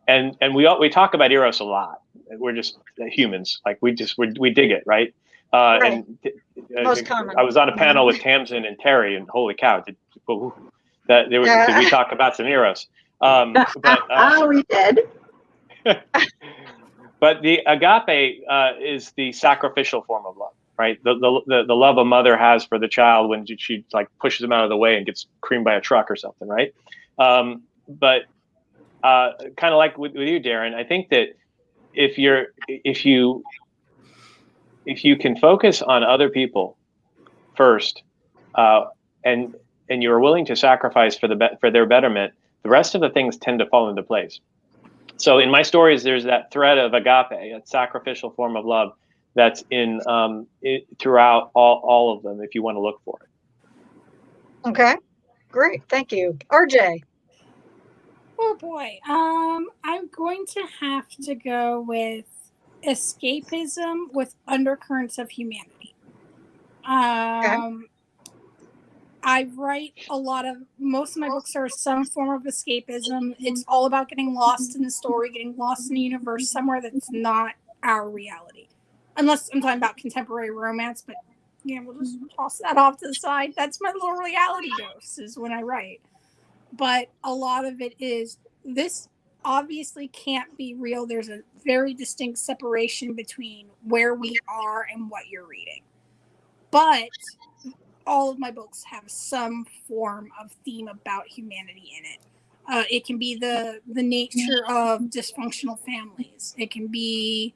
And we talk about eros a lot. We're just humans, like we dig it, right? Right. And Most common. I was on a panel with Tamsin and Terry, and holy cow, did we talk about some eros? We did. But the agape is the sacrificial form of love, right? The love a mother has for the child when she like pushes him out of the way and gets creamed by a truck or something, right? But kind of like with you, Darin, I think that if you can focus on other people first, and you're willing to sacrifice for their betterment, the rest of the things tend to fall into place. So in my stories, there's that thread of agape, a sacrificial form of love, that's in throughout all of them, if you want to look for it. Okay, great, thank you. RJ. Oh boy. I'm going to have to go with escapism with undercurrents of humanity. I write most of my books are some form of escapism. It's all about getting lost in the story, getting lost in the universe, somewhere that's not our reality. Unless I'm talking about contemporary romance, but we'll just toss that off to the side. That's my little reality dose, is when I write. But a lot of it is, this obviously can't be real. There's a very distinct separation between where we are and what you're reading. But all of my books have some form of theme about humanity in it. It can be the nature of dysfunctional families. It can be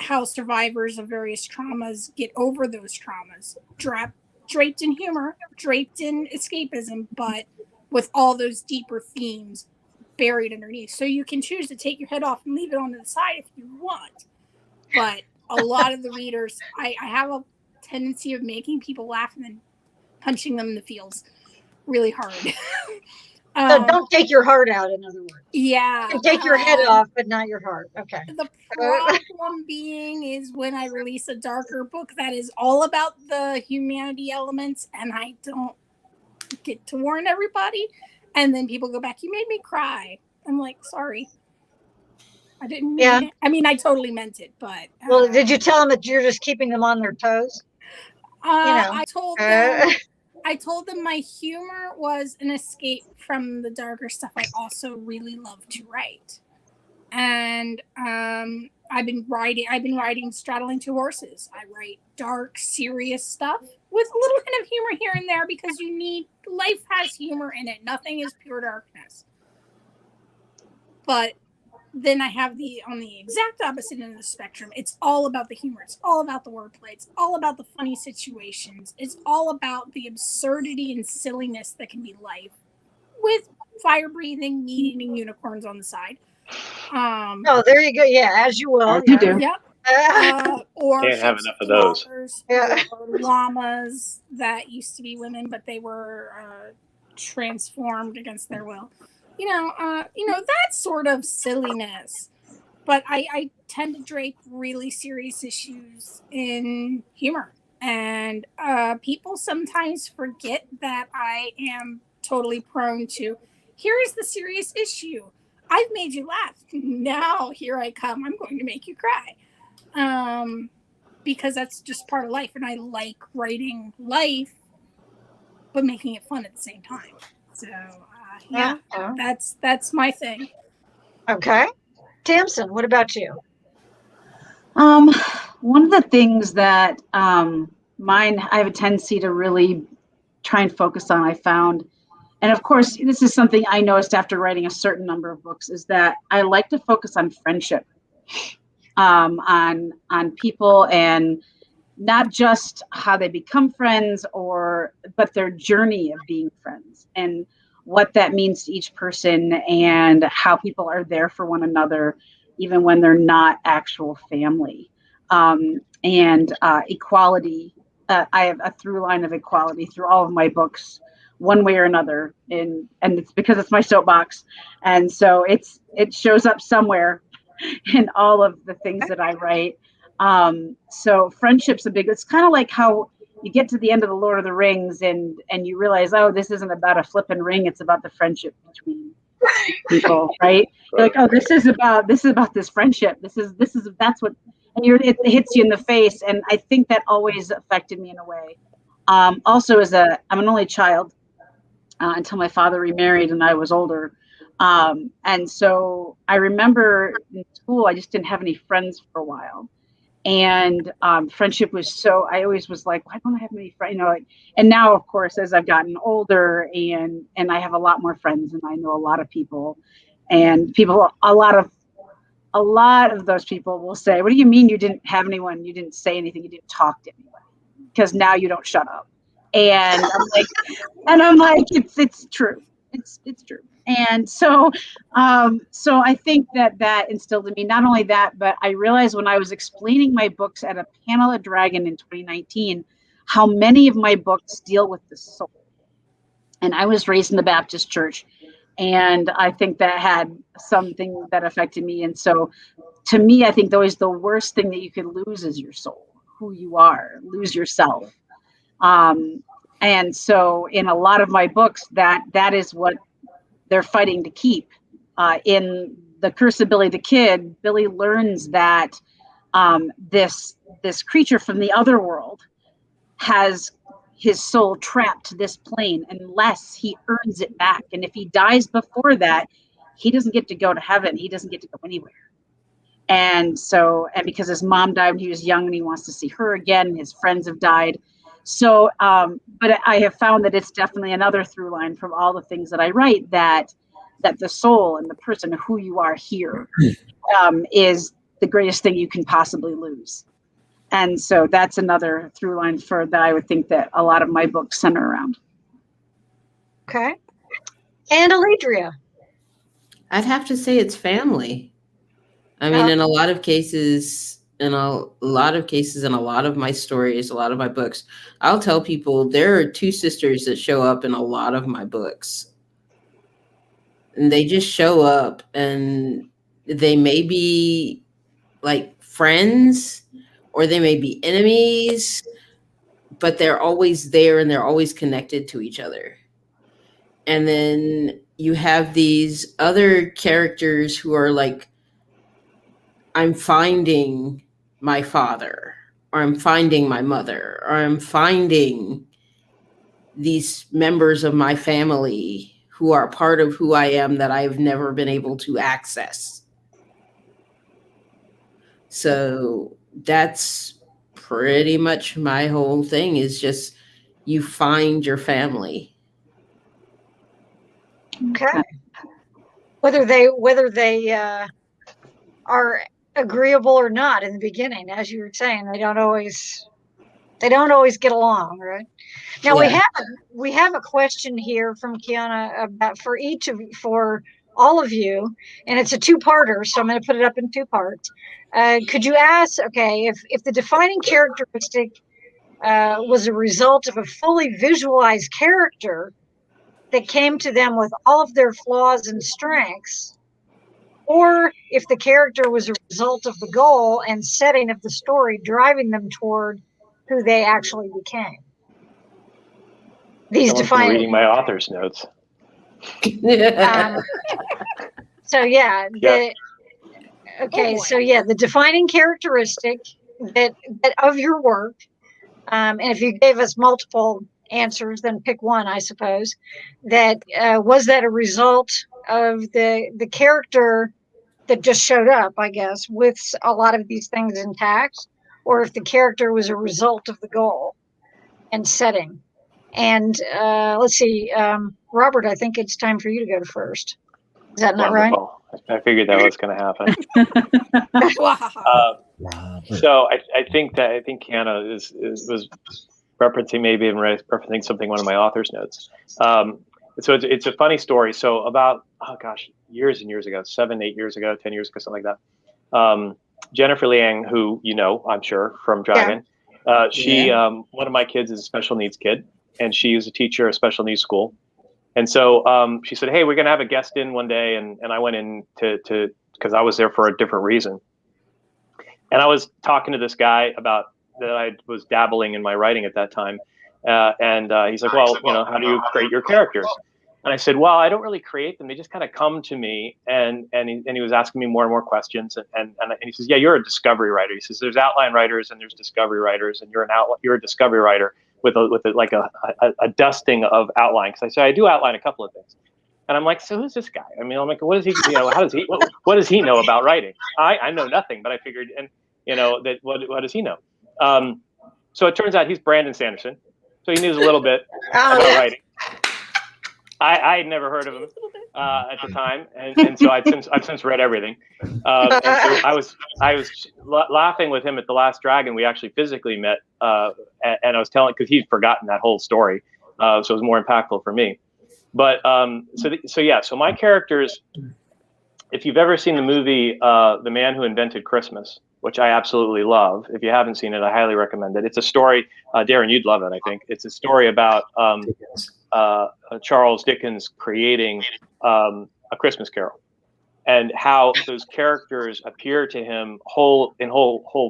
how survivors of various traumas get over those traumas, draped in humor, draped in escapism, but with all those deeper themes buried underneath. So you can choose to take your head off and leave it on the side if you want. But a lot of the readers, I have a tendency of making people laugh and then punching them in the feels really hard. So don't take your heart out, in other words. Yeah. You can take your head off, but not your heart. Okay. The problem being is when I release a darker book that is all about the humanity elements and I don't get to warn everybody, and then people go back, you made me cry. I'm like, sorry. I didn't mean it. I mean, I totally meant it, but well, did you tell them that you're just keeping them on their toes? I told them my humor was an escape from the darker stuff I also really love to write. And I've been writing Straddling Two Horses. I write dark, serious stuff with a little hint of humor here and there because life has humor in it. Nothing is pure darkness. But then I have on the exact opposite end of the spectrum. It's all about the humor. It's all about the wordplay. It's all about the funny situations. It's all about the absurdity and silliness that can be life with fire-breathing, meat-eating unicorns on the side. Oh, there you go. Yeah, as you will. You do. Yep. Or can't have enough of those. Or llamas that used to be women, but they were transformed against their will. That sort of silliness. But I tend to drape really serious issues in humor. And people sometimes forget that I am totally prone to, here is the serious issue. I've made you laugh. Now here I come. I'm going to make you cry. Because that's just part of life. And I like writing life, but making it fun at the same time. So, that's my thing. Okay. Tamsin, what about you? One of the things that I have a tendency to really try and focus on, I found, and of course, this is something I noticed after writing a certain number of books, is that I like to focus on friendship, on people, and not just how they become friends, but their journey of being friends and what that means to each person and how people are there for one another, even when they're not actual family. And equality. I have a through line of equality through all of my books, one way or another, and it's because it's my soapbox, and so it shows up somewhere in all of the things that I write. So friendship's it's kind of like how you get to the end of the Lord of the Rings and you realize, oh, this isn't about a flipping ring, it's about the friendship between people, right? You're like, oh, this is about this friendship. That's what, and it hits you in the face, and I think that always affected me in a way. Also, I'm an only child until my father remarried and I was older, and so I remember in school I just didn't have any friends for a while, and friendship was I always was like, why don't I have many friends? And now, of course, as I've gotten older and I have a lot more friends and I know a lot of people, and a lot of those people will say, what do you mean you didn't have anyone? You didn't say anything. You didn't talk to anyone because now you don't shut up. And I'm like, it's true. It's true. And so I think that instilled in me, not only that, but I realized when I was explaining my books at a panel at Dragon in 2019, how many of my books deal with the soul. And I was raised in the Baptist church, and I think that had something that affected me. And so to me, I think always the worst thing that you could lose is your soul, who you are, lose yourself. And so in a lot of my books, that is what they're fighting to keep. In The Curse of Billy the Kid, Billy learns that this creature from the other world has his soul trapped to this plane unless he earns it back. And if he dies before that, he doesn't get to go to heaven. He doesn't get to go anywhere. And because his mom died when he was young and he wants to see her again, his friends have died. So, but I have found that it's definitely another through line from all the things that I write, that the soul and the person, who you are here, is the greatest thing you can possibly lose. And so that's another through line for that I would think that a lot of my books center around. Okay. And Alledria. I'd have to say it's family. I mean, in a lot of cases, in a lot of my stories, a lot of my books, I'll tell people there are two sisters that show up in a lot of my books. And they just show up, and they may be like friends or they may be enemies, but they're always there and they're always connected to each other. And then you have these other characters who are like, I'm finding my father, or I'm finding my mother, or I'm finding these members of my family who are part of who I am that I've never been able to access. So that's pretty much my whole thing, is just you find your family. Okay. Whether they are agreeable or not in the beginning, as you were saying, they don't always get along, right? Now we have a question here from Kiana about for all of you, and it's a two-parter, so I'm going to put it up in two parts. Could you ask, okay, if the defining characteristic was a result of a fully visualized character that came to them with all of their flaws and strengths, or if the character was a result of the goal and setting of the story driving them toward who they actually became. These define reading my author's notes. So yeah, the defining characteristic that of your work, and if you gave us multiple answers, then pick one, I suppose. That was that a result of the character that just showed up, I guess, with a lot of these things intact, or if the character was a result of the goal and setting. And let's see, Robert, I think it's time for you to go first. Is that not right? I figured that was going to happen. So I think Kiana was referencing something, one of my author's notes. So it's a funny story. So about, years and years ago, 7, 8 years ago, 10 years ago, something like that. Jennifer Liang, who you know, I'm sure, from Dragon, one of my kids is a special needs kid, and she is a teacher at a special needs school. And so she said, hey, we're going to have a guest in one day. And I went in to because I was there for a different reason. And I was talking to this guy about that I was dabbling in my writing at that time. And he's like, well, how do you create your characters? And I said, well, I don't really create them. They just kind of come to me. And he was asking me more and more questions. And he says, yeah, you're a discovery writer. He says, there's outline writers and there's discovery writers, and you're a discovery writer with a dusting of outline. Because I said, I do outline a couple of things. And I'm like, so who's this guy? I mean, I'm like, what does he know about writing? I know nothing, but I figured, and that what does he know? So it turns out he's Brandon Sanderson. So he knows a little bit about writing. I had never heard of him at the time, and so I've since read everything. And so I was laughing with him at the last Dragon. We actually physically met, and I was telling, because he'd forgotten that whole story, so it was more impactful for me. But so my characters, if you've ever seen the movie The Man Who Invented Christmas, which I absolutely love. If you haven't seen it, I highly recommend it. It's a story, Darin, you'd love it, I think. It's a story about Charles Dickens creating A Christmas Carol, and how those characters appear to him whole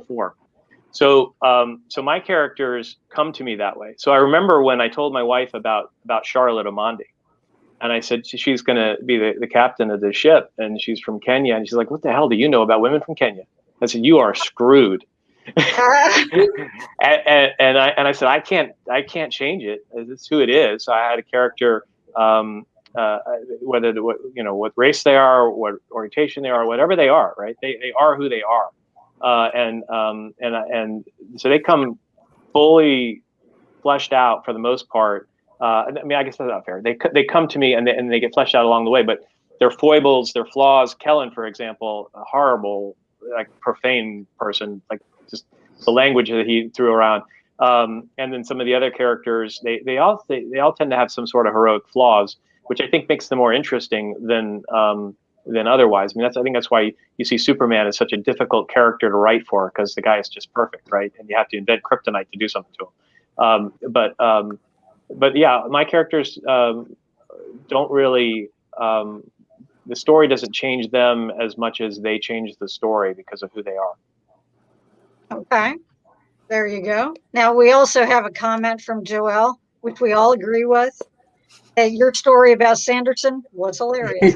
form. So my characters come to me that way. So I remember when I told my wife about Charlotte Omondi, and I said she's going to be the captain of the ship, and she's from Kenya, and she's like, what the hell do you know about women from Kenya? I said, you are screwed. and I said, I can't change it. It's who it is. So I had a character, whether what race they are, what orientation they are, whatever they are, right? They are who they are, and so they come fully fleshed out for the most part. I mean, I guess that's not fair. They come to me and they get fleshed out along the way, but their foibles, their flaws. Kellen, for example, a horrible like profane person, like just the language that he threw around. And then some of the other characters, they all tend to have some sort of heroic flaws, which I think makes them more interesting than otherwise. I mean, I think that's why you see Superman as such a difficult character to write for, because the guy is just perfect, right? And you have to invent kryptonite to do something to him. But yeah, my characters don't really. The story doesn't change them as much as they change the story because of who they are. Okay, there you go. Now we also have a comment from Joelle, which we all agree with. Your story about Sanderson was hilarious.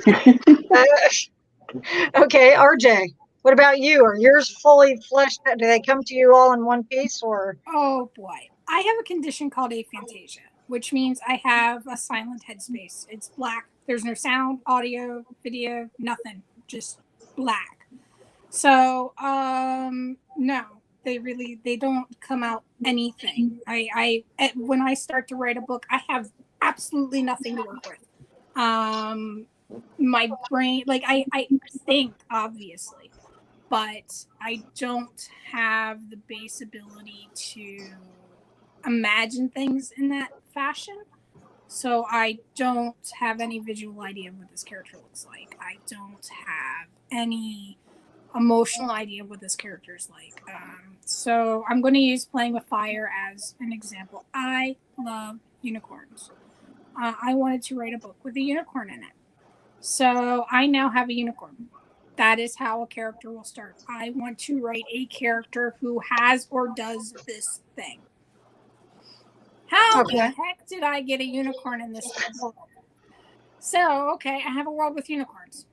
Okay, RJ, what about you? Are yours fully fleshed out? Do they come to you all in one piece, or? Oh boy. I have a condition called aphantasia, which means I have a silent headspace. It's black. There's no sound, audio, video, nothing. Just black. So, no, they don't come out anything. When I start to write a book, I have absolutely nothing to work with. My brain, like I think, obviously, but I don't have the base ability to imagine things in that fashion. So I don't have any visual idea of what this character looks like. I don't have any emotional idea of what this character is like. So I'm going to use playing with fire as an example. I love unicorns. I wanted to write a book with a unicorn in it. So I now have a unicorn. That is how a character will start. I want to write a character who has or does this thing. How the heck did I get a unicorn in this world? So, okay, I have a world with unicorns.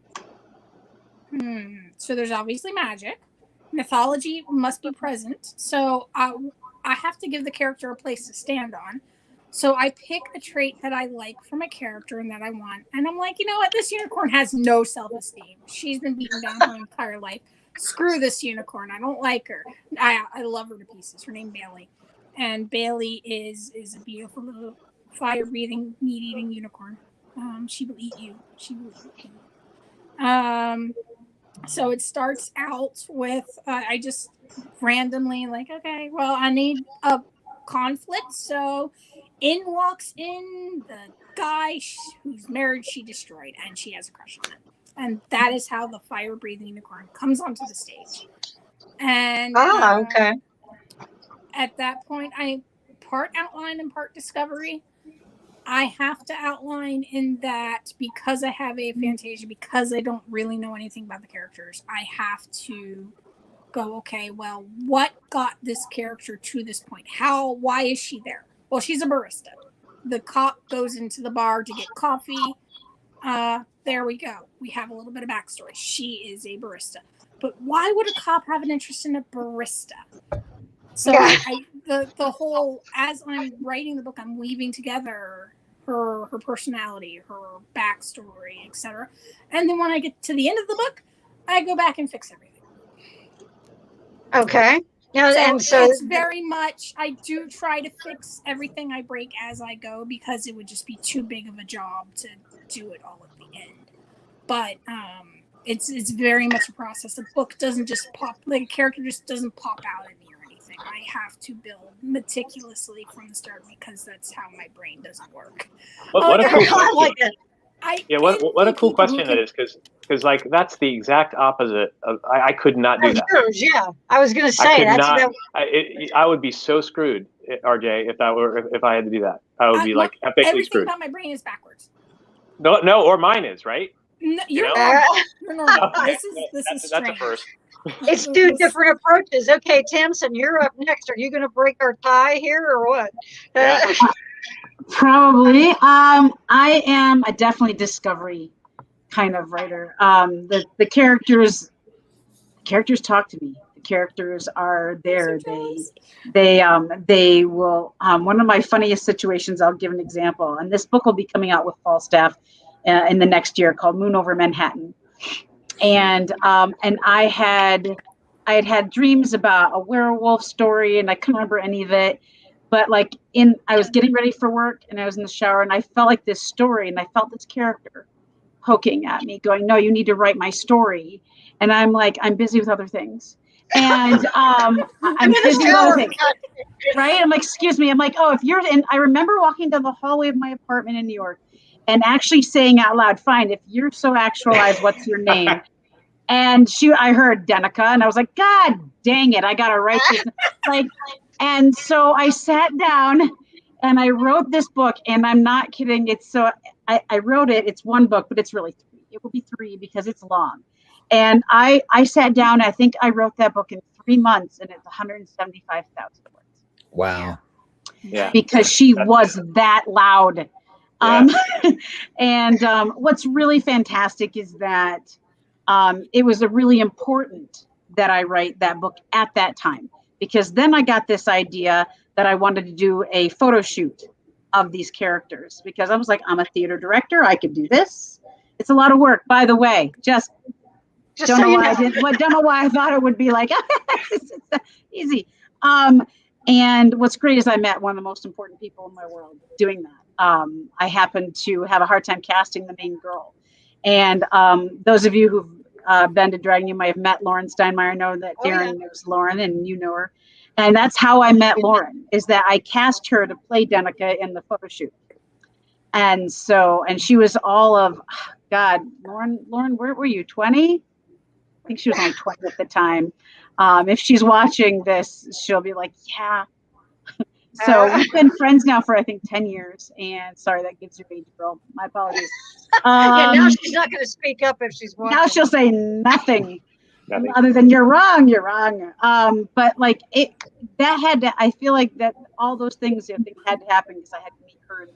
So there's obviously magic. Mythology must be present. So I have to give the character a place to stand on. So I pick a trait that I like from a character and that I want. And I'm like, you know what? This unicorn has no self-esteem. She's been beaten down her entire life. Screw this unicorn. I don't like her. I love her to pieces. Her name Bailey. And Bailey is a beautiful little fire-breathing, meat-eating unicorn. She will eat you. She will eat you. So it starts out with, I just randomly like, okay, well, I need a conflict. So in walks in the guy whose marriage she destroyed, and she has a crush on him. And that is how the fire-breathing unicorn comes onto the stage. And okay. At that point, I part outline and part discovery. I have to outline in that because I have aphantasia, because I don't really know anything about the characters, I have to go, okay, well, what got this character to this point? Why is she there? Well, she's a barista. The cop goes into the bar to get coffee. There we go. We have a little bit of backstory. She is a barista. But why would a cop have an interest in a barista? So the whole, as I'm writing the book, I'm weaving together her personality, her backstory, etc. And then when I get to the end of the book, I go back and fix everything. Okay. Now, so it's very much, I do try to fix everything I break as I go, because it would just be too big of a job to do it all at the end. But it's very much a process. The book doesn't just pop, like a character just doesn't pop out at me or anything. I have to build meticulously from the start, because that's how my brain doesn't work. What a cool I like it. What a cool question that is, because like that's the exact opposite of I could not do that. Yours, yeah, I was going to say I would be so screwed, RJ, if I had to do that. I would be like epically everything screwed. About my brain is backwards. No, or mine is, right? No, you're normal. Okay. This is that's a strange. first. It's two different approaches. Okay, Tamsin, you're up next. Are you going to break our tie here or what? Yeah. Probably. I am a definitely discovery kind of writer. The characters talk to me. The characters are there. They will. One of my funniest situations, I'll give an example. And this book will be coming out with Falstaff in the next year, called Moon Over Manhattan. And I had dreams about a werewolf story, and I couldn't remember any of it. But I was getting ready for work, and I was in the shower, and I felt like this story, and I felt this character. poking at me, going, "No, you need to write my story." And I'm like, "I'm busy with other things." And I'm busy with other things. Right? I'm like, "Excuse me." I'm like, "Oh, if you're," and I remember walking down the hallway of my apartment in New York and actually saying out loud, "Fine, if you're so actualized, what's your name?" And I heard Denica, and I was like, "God dang it, I gotta write this." Like, and so I sat down and I wrote this book, and I'm not kidding. I wrote it. It's one book, but it's really 3. It will be 3 because it's long. And I sat down. I think I wrote that book in 3 months, and it's 175,000 words. Wow. Yeah. Because she was that loud. And what's really fantastic is that it was really important that I write that book at that time, because then I got this idea that I wanted to do a photo shoot of these characters, because I was like, I'm a theater director. I could do this. It's a lot of work, by the way. Just don't so know you why know. don't know why I thought it would be like it's easy. And what's great is I met one of the most important people in my world doing that. I happened to have a hard time casting the main girl. And those of you who've been to Dragon, you might have met Lauren Steinmeier, know that Darin knows Lauren, and you know her. And that's how I met Lauren, is that I cast her to play Denica in the photo shoot. And she was all of, God, Lauren, where were you, 20? I think she was only 20 at the time. If she's watching this, she'll be like, yeah. So we've been friends now for, I think, 10 years. And sorry, that gives your age, girl. My apologies. Now she's not going to speak up if she's watching. Now she'll say nothing other than you're wrong. But like that had to, I feel like that all those things I think had to happen because I had to meet her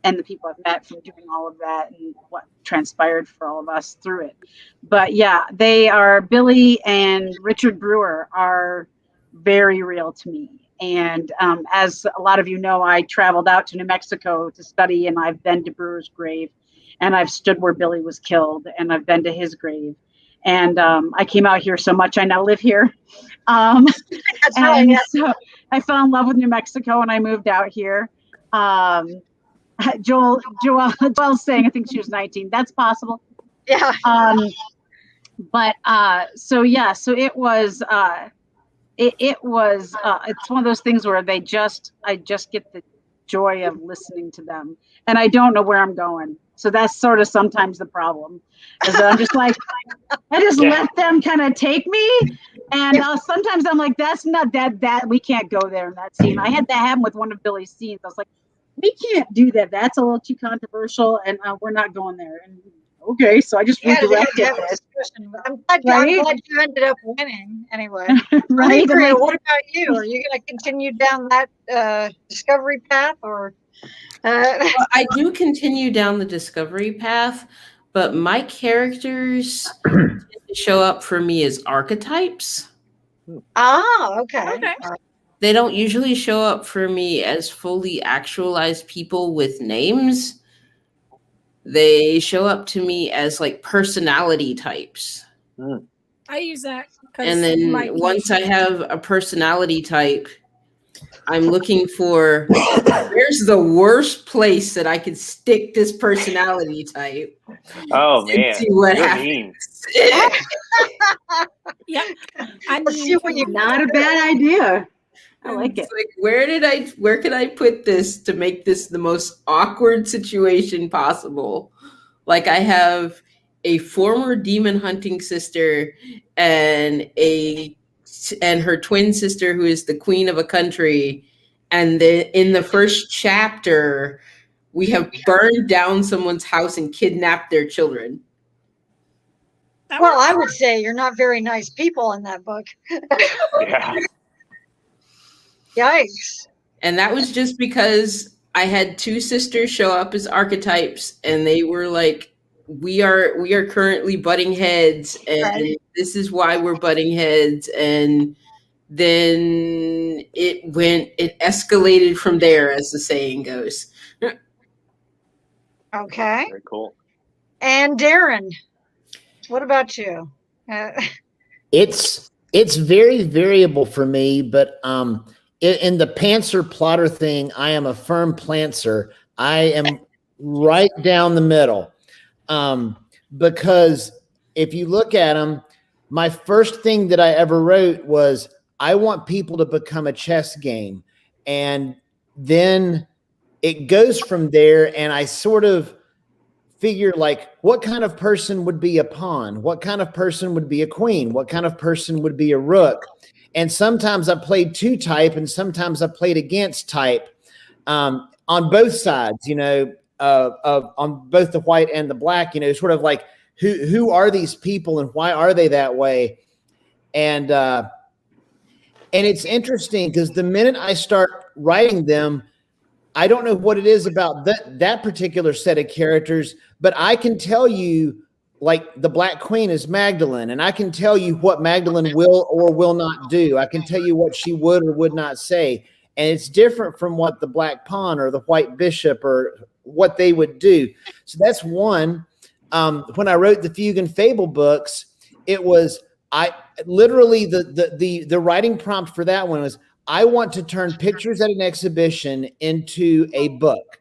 and the people I've met from doing all of that and what transpired for all of us through it. But yeah, Billy and Richard Brewer are very real to me. And as a lot of you know, I traveled out to New Mexico to study, and I've been to Brewer's grave, and I've stood where Billy was killed, and I've been to his grave. And I came out here so much, I now live here. That's right. Yeah. So I fell in love with New Mexico, and I moved out here. Joel's saying, I think she was 19. That's possible. Yeah. So it was. It's one of those things where I just get the joy of listening to them, and I don't know where I'm going. So that's sort of sometimes the problem, is that I'm just like, I just let them kind of take me. And sometimes I'm like, that's not that we can't go there in that scene. I had that happen with one of Billy's scenes. I was like, we can't do that. That's a little too controversial, and we're not going there. And okay, so I just redirected this. I'm glad you ended up winning anyway. Right? Alledria, what about you? Are you going to continue down that discovery path, or? Well, I do continue down the discovery path, but my characters tend to show up for me as archetypes. Okay. They don't usually show up for me as fully actualized people with names. They show up to me as like personality types. I use that. And then once I have a personality type, I'm looking for where's the worst place that I could stick this personality type. Oh man, see what happens. Yeah, not a bad idea. I like it. Like, where can I put this to make this the most awkward situation possible? Like, I have a former demon hunting sister and her twin sister who is the queen of a country. And in the first chapter, we have burned down someone's house and kidnapped their children. Well, I would say you're not very nice people in that book. Yeah. Yikes. And that was just because I had 2 sisters show up as archetypes, and they were like, we are currently butting heads, and this is why we're butting heads. And then it escalated from there, as the saying goes. Okay. Very cool. And Darin, what about you? It's very variable for me, but in the pantser plotter thing, I am a firm plantser. I am right down the middle. because if you look at them, my first thing that I ever wrote was, I want people to become a chess game. And then it goes from there. And I sort of figure, like, what kind of person would be a pawn? What kind of person would be a queen? What kind of person would be a rook? And sometimes I played two type, and sometimes I played against type, on both sides, on both the white and the black, sort of like, who are these people and why are they that way? And it's interesting because the minute I start writing them, I don't know what it is about that particular set of characters, but I can tell you, like, the Black Queen is Magdalene, and I can tell you what Magdalene will or will not do. I can tell you what she would or would not say. And it's different from what the Black Pawn or the White Bishop or what they would do. So that's one. When I wrote the Fugue and Fable books, it was, I literally, the writing prompt for that one was, I want to turn pictures at an exhibition into a book.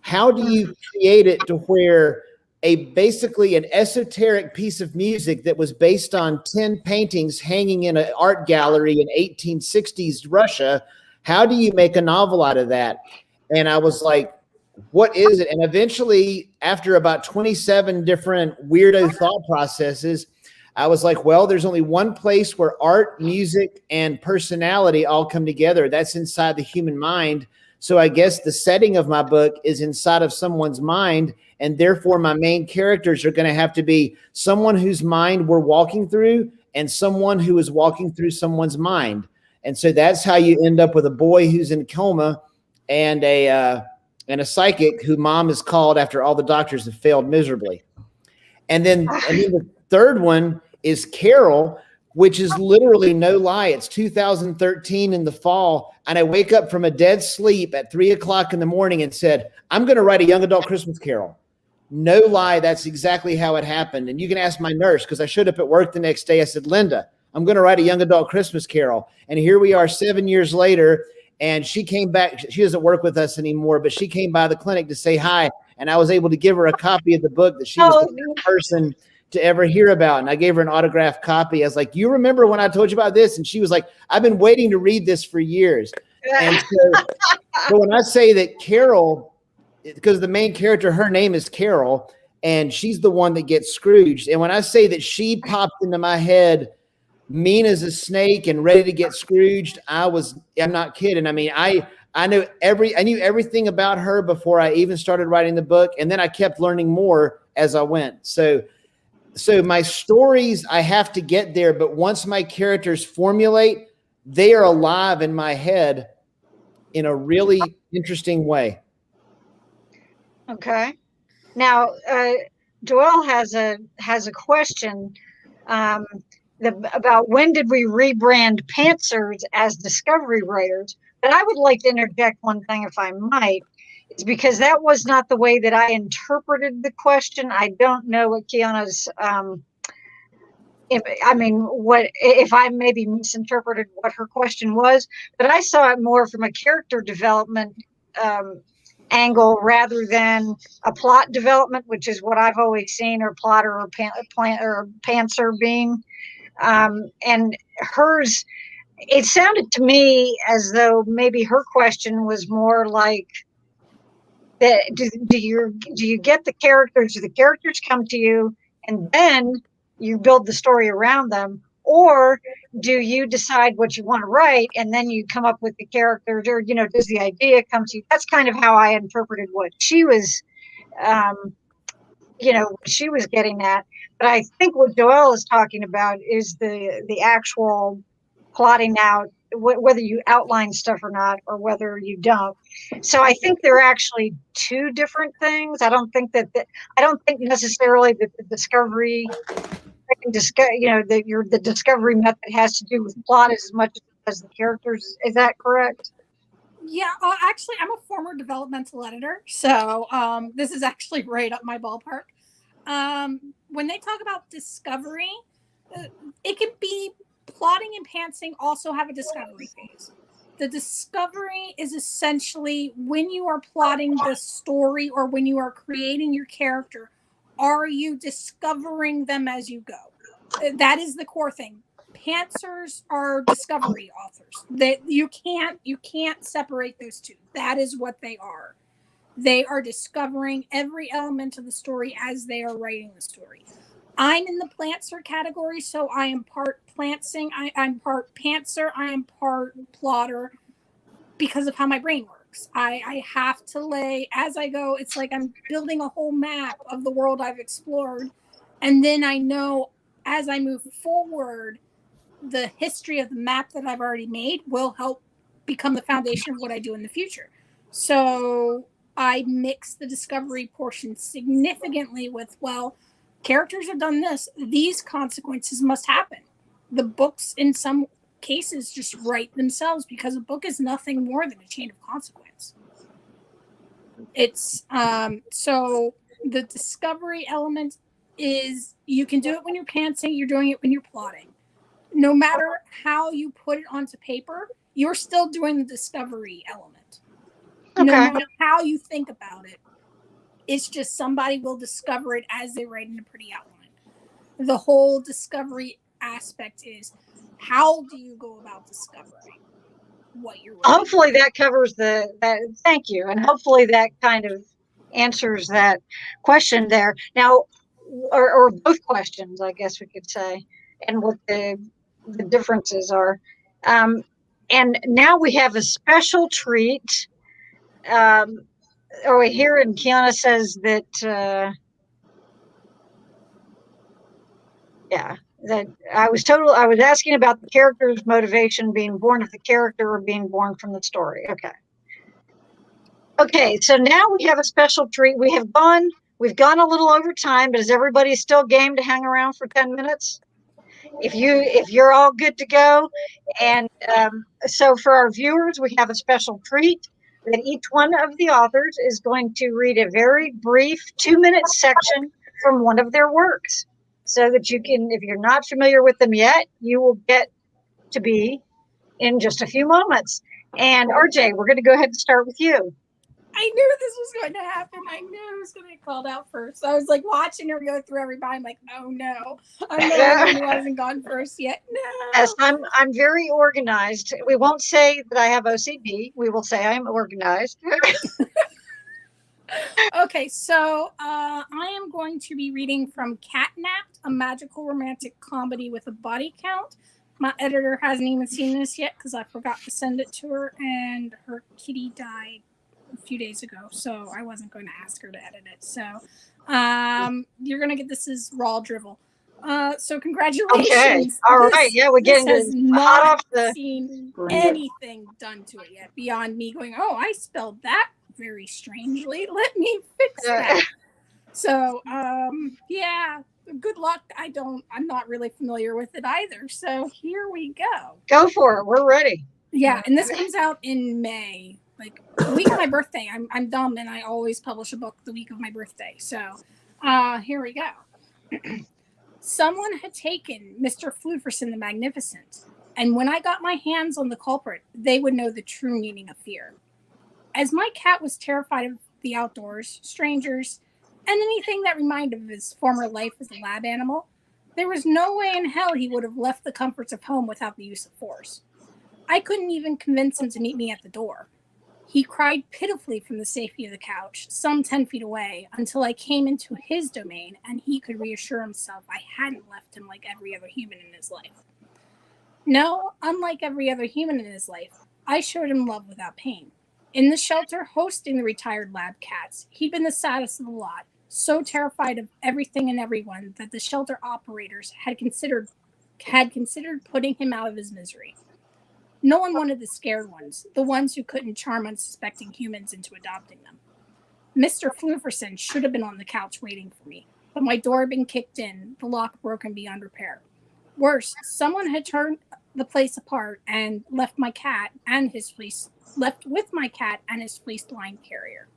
How do you create it to where basically an esoteric piece of music that was based on 10 paintings hanging in an art gallery in 1860s Russia, how do you make a novel out of that? And I was like, what is it? And eventually, after about 27 different weirdo thought processes, I was like, well, there's only one place where art, music, and personality all come together. That's inside the human mind. So I guess the setting of my book is inside of someone's mind, and therefore my main characters are going to have to be someone whose mind we're walking through and someone who is walking through someone's mind. And so that's how you end up with a boy who's in coma and a psychic who mom is called after all the doctors have failed miserably. And then the third one is Carol, which is literally, no lie, it's 2013 in the fall, and I wake up from a dead sleep at 3:00 in the morning and said, I'm going to write a young adult Christmas carol. No lie, that's exactly how it happened. And you can ask my nurse, because I showed up at work the next day. I said, Linda, I'm going to write a young adult Christmas carol. And here we are 7 years later, and she came back. She doesn't work with us anymore, but she came by the clinic to say hi, and I was able to give her a copy of the book that she was the first person to ever hear about. And I gave her an autographed copy. I was like, you remember when I told you about this? And she was like, I've been waiting to read this for years. And so when I say that Carol, because the main character, her name is Carol, and she's the one that gets Scrooged. And when I say that she popped into my head mean as a snake and ready to get Scrooged, I'm not kidding. I mean, I knew everything about her before I even started writing the book. And then I kept learning more as I went. So my stories, I have to get there, but once my characters formulate, they are alive in my head in a really interesting way. Okay. Now, Joelle has a question about when did we rebrand Pantsers as Discovery Writers? But I would like to interject one thing, if I might. It's because that was not the way that I interpreted the question. I don't know what Kiana's, if I maybe misinterpreted what her question was, but I saw it more from a character development angle rather than a plot development, which is what I've always seen, or plotter or pantser being. And hers, it sounded to me as though maybe her question was more like, do you get the characters? Do the characters come to you and then you build the story around them, or do you decide what you want to write and then you come up with the characters, or does the idea come to you? That's kind of how I interpreted what she was, she was getting at. But I think what Joelle is talking about is the actual plotting out, whether you outline stuff or not, or whether you don't. So I think they're actually two different things. I don't think necessarily that the discovery, the discovery method has to do with plot as much as the characters. Is that correct? Yeah, actually, I'm a former developmental editor, so this is actually right up my ballpark. When they talk about discovery, it can be plotting and pantsing also have a discovery phase. The discovery is essentially when you are plotting the story or when you are creating your character, Are you discovering them as you go? That is the core thing. Pantsers are discovery authors. That you can't separate those two. That is what they are. They are discovering every element of the story as they are writing the story. I'm in the plantser category, so I am part plantsing. I'm part pantser. I am part plotter because of how my brain works. I have to lay as I go. It's like I'm building a whole map of the world I've explored, and then I know as I move forward, the history of the map that I've already made will help become the foundation of what I do in the future. So I mix the discovery portion significantly with, well, characters have done this. These consequences must happen. The books, in some cases, just write themselves because a book is nothing more than a chain of consequence. It's so the discovery element is you can do it when you're pantsing, you're doing it when you're plotting. No matter how you put it onto paper, you're still doing the discovery element. Okay. No matter how you think about it, it's just somebody will discover it as they write in a pretty outline. The whole discovery aspect is how do you go about discovering what you're writing? Hopefully that covers that. Thank you. And hopefully that kind of answers that question there. Now, or both questions, I guess we could say, and what the differences are. And now we have a special treat. Or here, and Kiana says that, that I was asking about the character's motivation being born of the character or being born from the story. Okay, so now we have a special treat. We've gone a little over time, but is everybody still game to hang around for 10 minutes? If you're all good to go. And so for our viewers, we have a special treat that each one of the authors is going to read a very brief 2-minute section from one of their works, so that you can, if you're not familiar with them yet, you will get to be in just a few moments. And RJ, we're going to go ahead and start with you. I knew this was going to happen. I knew I was going to get called out first. I was like watching her go through everybody. I'm like, oh no, I'm the only one who hasn't gone first yet. No. Yes, I'm very organized. We won't say that I have OCD. We will say I'm organized. Okay, so I am going to be reading from Catnapped, a magical romantic comedy with a body count. My editor hasn't even seen this yet because I forgot to send it to her, and her kitty died a few days ago, so I wasn't going to ask her to edit it. So you're going to get this as raw drivel. So congratulations. Okay, all right. Yeah, we're getting hot off the... seen anything done to it yet beyond me going, oh, I spelled that very strangely. Let me fix that. So, yeah, good luck. I'm not really familiar with it either. So here we go. Go for it. We're ready. Yeah, and this comes out in May, like the week of my birthday. I'm dumb, and I always publish a book the week of my birthday. So, here we go. Someone had taken Mr. Fluferson the Magnificent, and when I got my hands on the culprit, they would know the true meaning of fear. As my cat was terrified of the outdoors, strangers, and anything that reminded of his former life as a lab animal, there was no way in hell he would have left the comforts of home without the use of force. I couldn't even convince him to meet me at the door. He cried pitifully from the safety of the couch, some 10 feet away, until I came into his domain and he could reassure himself I hadn't left him like every other human in his life. No, unlike every other human in his life, I showed him love without pain. In the shelter hosting the retired lab cats, he'd been the saddest of the lot, so terrified of everything and everyone that the shelter operators had considered putting him out of his misery. No one wanted the scared ones, the ones who couldn't charm unsuspecting humans into adopting them. Mr. Fluferson should have been on the couch waiting for me, but my door had been kicked in, the lock broken beyond repair. Worse, someone had turned the place apart and left with my cat and his fleece-lined carrier.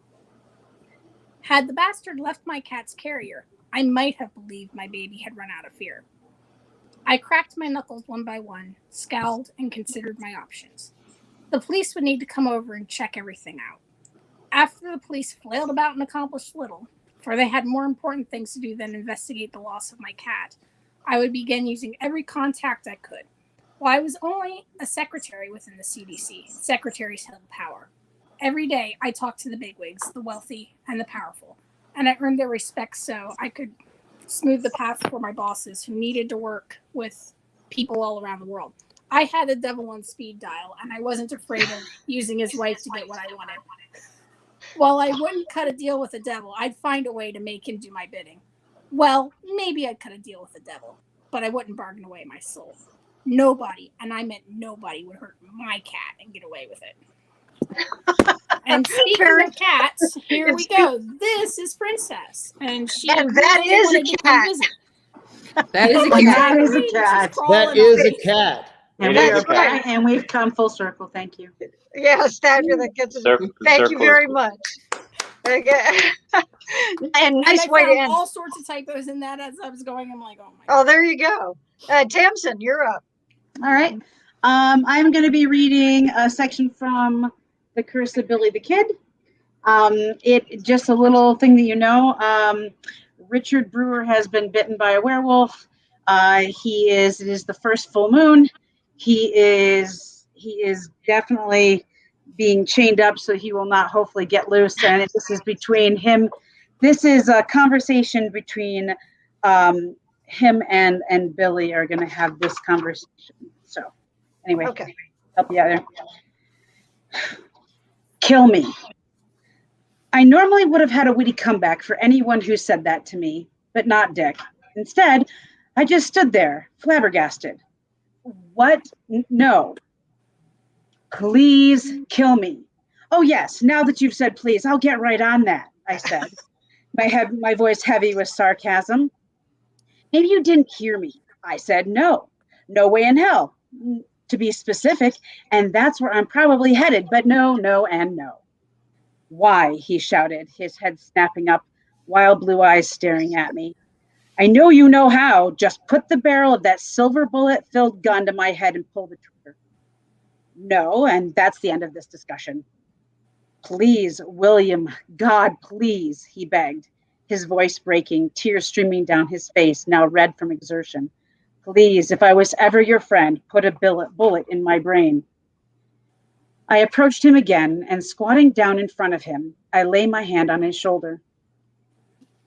Had the bastard left my cat's carrier, I might have believed my baby had run out of fear. I cracked my knuckles one by one, scowled, and considered my options. The police would need to come over and check everything out. After the police flailed about and accomplished little, for they had more important things to do than investigate the loss of my cat. I would begin using every contact I could. While I was only a secretary within the CDC, secretaries held power. Every day, I talked to the bigwigs, the wealthy, and the powerful, and I earned their respect so I could smooth the path for my bosses who needed to work with people all around the world. I had the devil on speed dial, and I wasn't afraid of using his wife to get what I wanted. While I wouldn't cut a deal with the devil, I'd find a way to make him do my bidding. Well, maybe I'd cut a deal with the devil, but I wouldn't bargain away my soul. Nobody, and I meant nobody, would hurt my cat and get away with it. And speaking of cats, here we go. This is Princess, and that is a cat. That is a And cat. that is a cat. That is a cat. And, It we is are a cat. back, and we've come full circle. Thank you. Yes, fabulous. Thank you very much. Okay. And nice I way to found end. all sorts of typos in that as I was going. I'm like, oh my Oh, there you go. Tamsin, you're up. All right. I'm going to be reading a section from The Curse of Billy the Kid. It just a little thing that you know. Richard Brewer has been bitten by a werewolf. It is the first full moon. He is definitely being chained up, so he will not hopefully get loose. And this is between him. This is a conversation between him and Billy are going to have this conversation. So anyway, Okay. help you out there. Kill me. I normally would have had a witty comeback for anyone who said that to me, but not Dick. Instead, I just stood there, flabbergasted. What? No. Please kill me. Oh, yes, now that you've said please, I'll get right on that, I said, my voice heavy with sarcasm. Maybe you didn't hear me. I said no. No way in hell, to be specific, and that's where I'm probably headed, but no, and no. Why? He shouted, his head snapping up, wild blue eyes staring at me. I know you know how. Just put the barrel of that silver bullet-filled gun to my head and pull the trigger. No, and that's the end of this discussion. Please, William, God, please, he begged, his voice breaking, tears streaming down his face, now red from exertion. Please, if I was ever your friend, put a bullet in my brain. I approached him again, and squatting down in front of him, I lay my hand on his shoulder.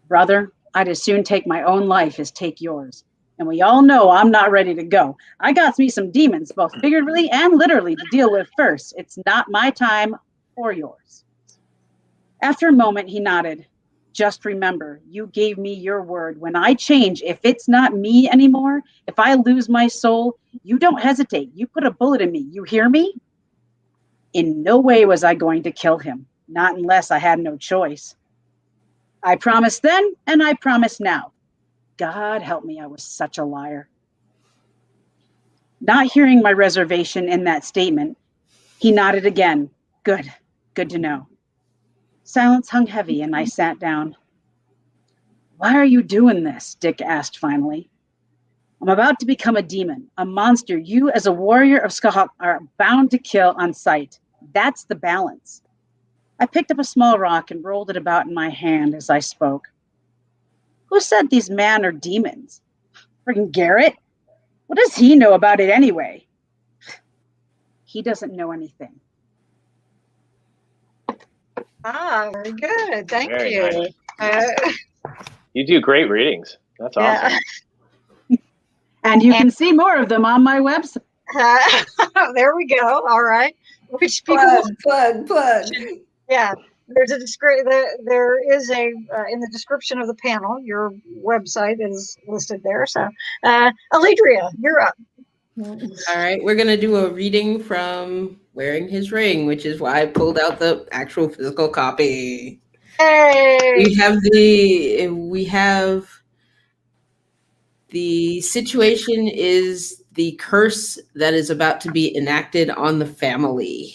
Brother, I'd as soon take my own life as take yours. And we all know I'm not ready to go. I got me some demons, both figuratively and literally, to deal with first. It's not my time or yours. After a moment, he nodded. Just remember, you gave me your word. When I change, if it's not me anymore, if I lose my soul, you don't hesitate. You put a bullet in me. You hear me? In no way was I going to kill him, not unless I had no choice. I promised then, and I promise now. God help me, I was such a liar. Not hearing my reservation in that statement, he nodded again. Good to know. Silence hung heavy, and I sat down. Why are you doing this? Dick asked finally. I'm about to become a demon, a monster you as a warrior of Skahawk are bound to kill on sight. That's the balance. I picked up a small rock and rolled it about in my hand as I spoke. Who said these men are demons? Friggin' Garrett? What does he know about it anyway? He doesn't know anything. Very good. Thank Very you. You do great readings. That's awesome. And you can see more of them on my website. There we go. All right. Which people? Plug. Yeah. There's a there is a in the description of the panel. Your website is listed there. So, Alledria, you're up. All right, we're gonna do a reading from Wearing His Ring, which is why I pulled out the actual physical copy. Hey. We have the situation is the curse that is about to be enacted on the family.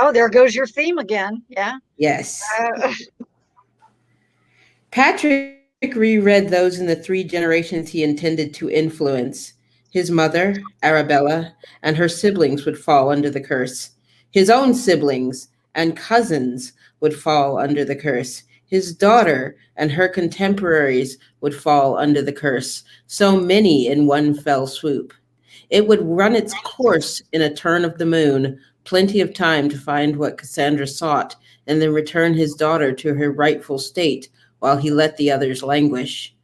Oh, there goes your theme again. Yeah. Yes. Patrick reread those in the 3 generations he intended to influence. His mother, Arabella, and her siblings would fall under the curse. His own siblings and cousins would fall under the curse. His daughter and her contemporaries would fall under the curse, so many in one fell swoop. It would run its course in a turn of the moon, plenty of time to find what Cassandra sought, and then return his daughter to her rightful state while he let the others languish.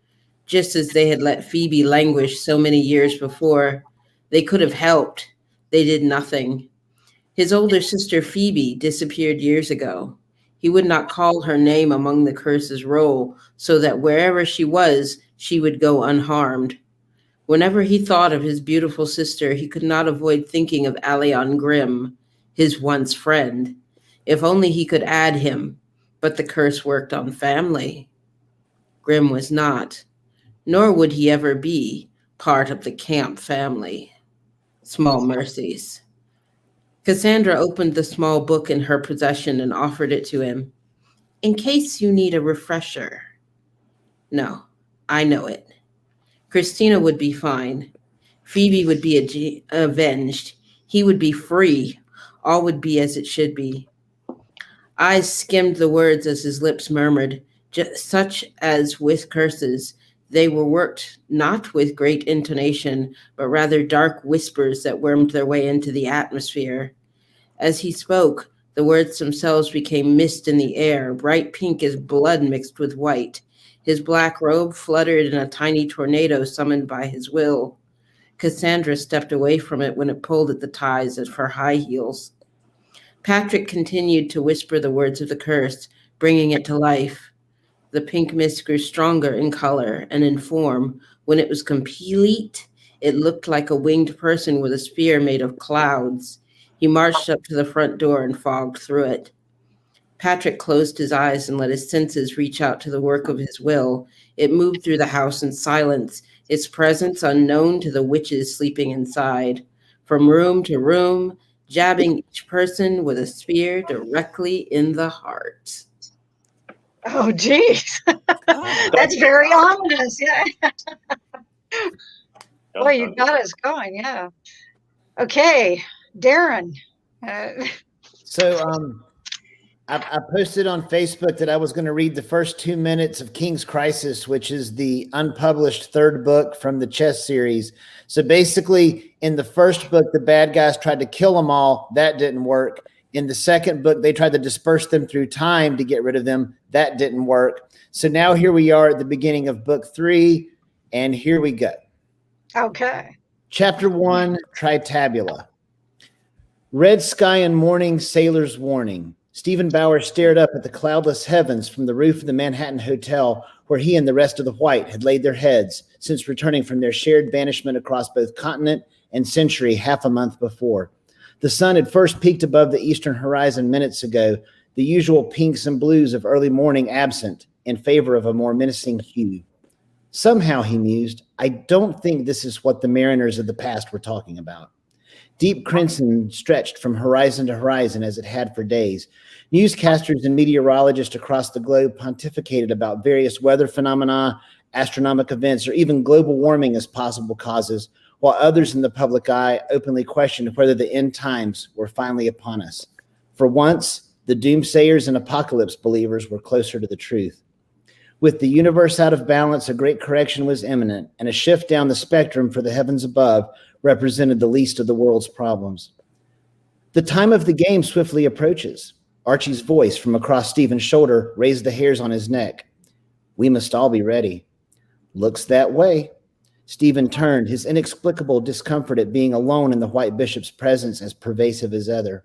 Just as they had let Phoebe languish so many years before. They could have helped. They did nothing. His older sister Phoebe disappeared years ago. He would not call her name among the curse's roll, so that wherever she was, she would go unharmed. Whenever he thought of his beautiful sister, he could not avoid thinking of Allion Grimm, his once friend. If only he could add him, but the curse worked on family. Grimm was not, nor would he ever be, part of the camp family. Small mercies. Cassandra opened the small book in her possession and offered it to him. In case you need a refresher. No, I know it. Christina would be fine. Phoebe would be avenged. He would be free. All would be as it should be. Eyes skimmed the words as his lips murmured, such as with curses. They were worked not with great intonation, but rather dark whispers that wormed their way into the atmosphere. As he spoke, the words themselves became mist in the air, bright pink as blood mixed with white. His black robe fluttered in a tiny tornado summoned by his will. Cassandra stepped away from it when it pulled at the ties of her high heels. Patrick continued to whisper the words of the curse, bringing it to life. The pink mist grew stronger in color and in form. When it was complete, it looked like a winged person with a spear made of clouds. He marched up to the front door and fogged through it. Patrick closed his eyes and let his senses reach out to the work of his will. It moved through the house in silence, its presence unknown to the witches sleeping inside. From room to room, jabbing each person with a spear directly in the heart. Oh, geez. That's very ominous. Yeah. Boy, you got us going. Yeah. Okay, Darin. So I posted on Facebook that I was going to read the first 2 minutes of King's Crisis, which is the unpublished third book from the chess series. So basically, in the first book, the bad guys tried to kill them all. That didn't work. In the second book, they tried to disperse them through time to get rid of them. That didn't work. So now here we are at the beginning of book 3, and here we go. Okay. Chapter 1, Tritabula. Red sky and morning, sailor's warning. Stephen Bauer stared up at the cloudless heavens from the roof of the Manhattan Hotel, where he and the rest of the white had laid their heads since returning from their shared banishment across both continent and century half a month before. The sun had first peaked above the eastern horizon minutes ago, the usual pinks and blues of early morning absent in favor of a more menacing hue. Somehow, he mused, I don't think this is what the mariners of the past were talking about. Deep crimson stretched from horizon to horizon as it had for days. Newscasters and meteorologists across the globe pontificated about various weather phenomena, astronomical events, or even global warming as possible causes, while others in the public eye openly questioned whether the end times were finally upon us. For once, the doomsayers and apocalypse believers were closer to the truth. With the universe out of balance, a great correction was imminent, and a shift down the spectrum for the heavens above represented the least of the world's problems. The time of the game swiftly approaches. Archie's voice from across Stephen's shoulder raised the hairs on his neck. We must all be ready. Looks that way. Stephen turned, his inexplicable discomfort at being alone in the white bishop's presence as pervasive as ever.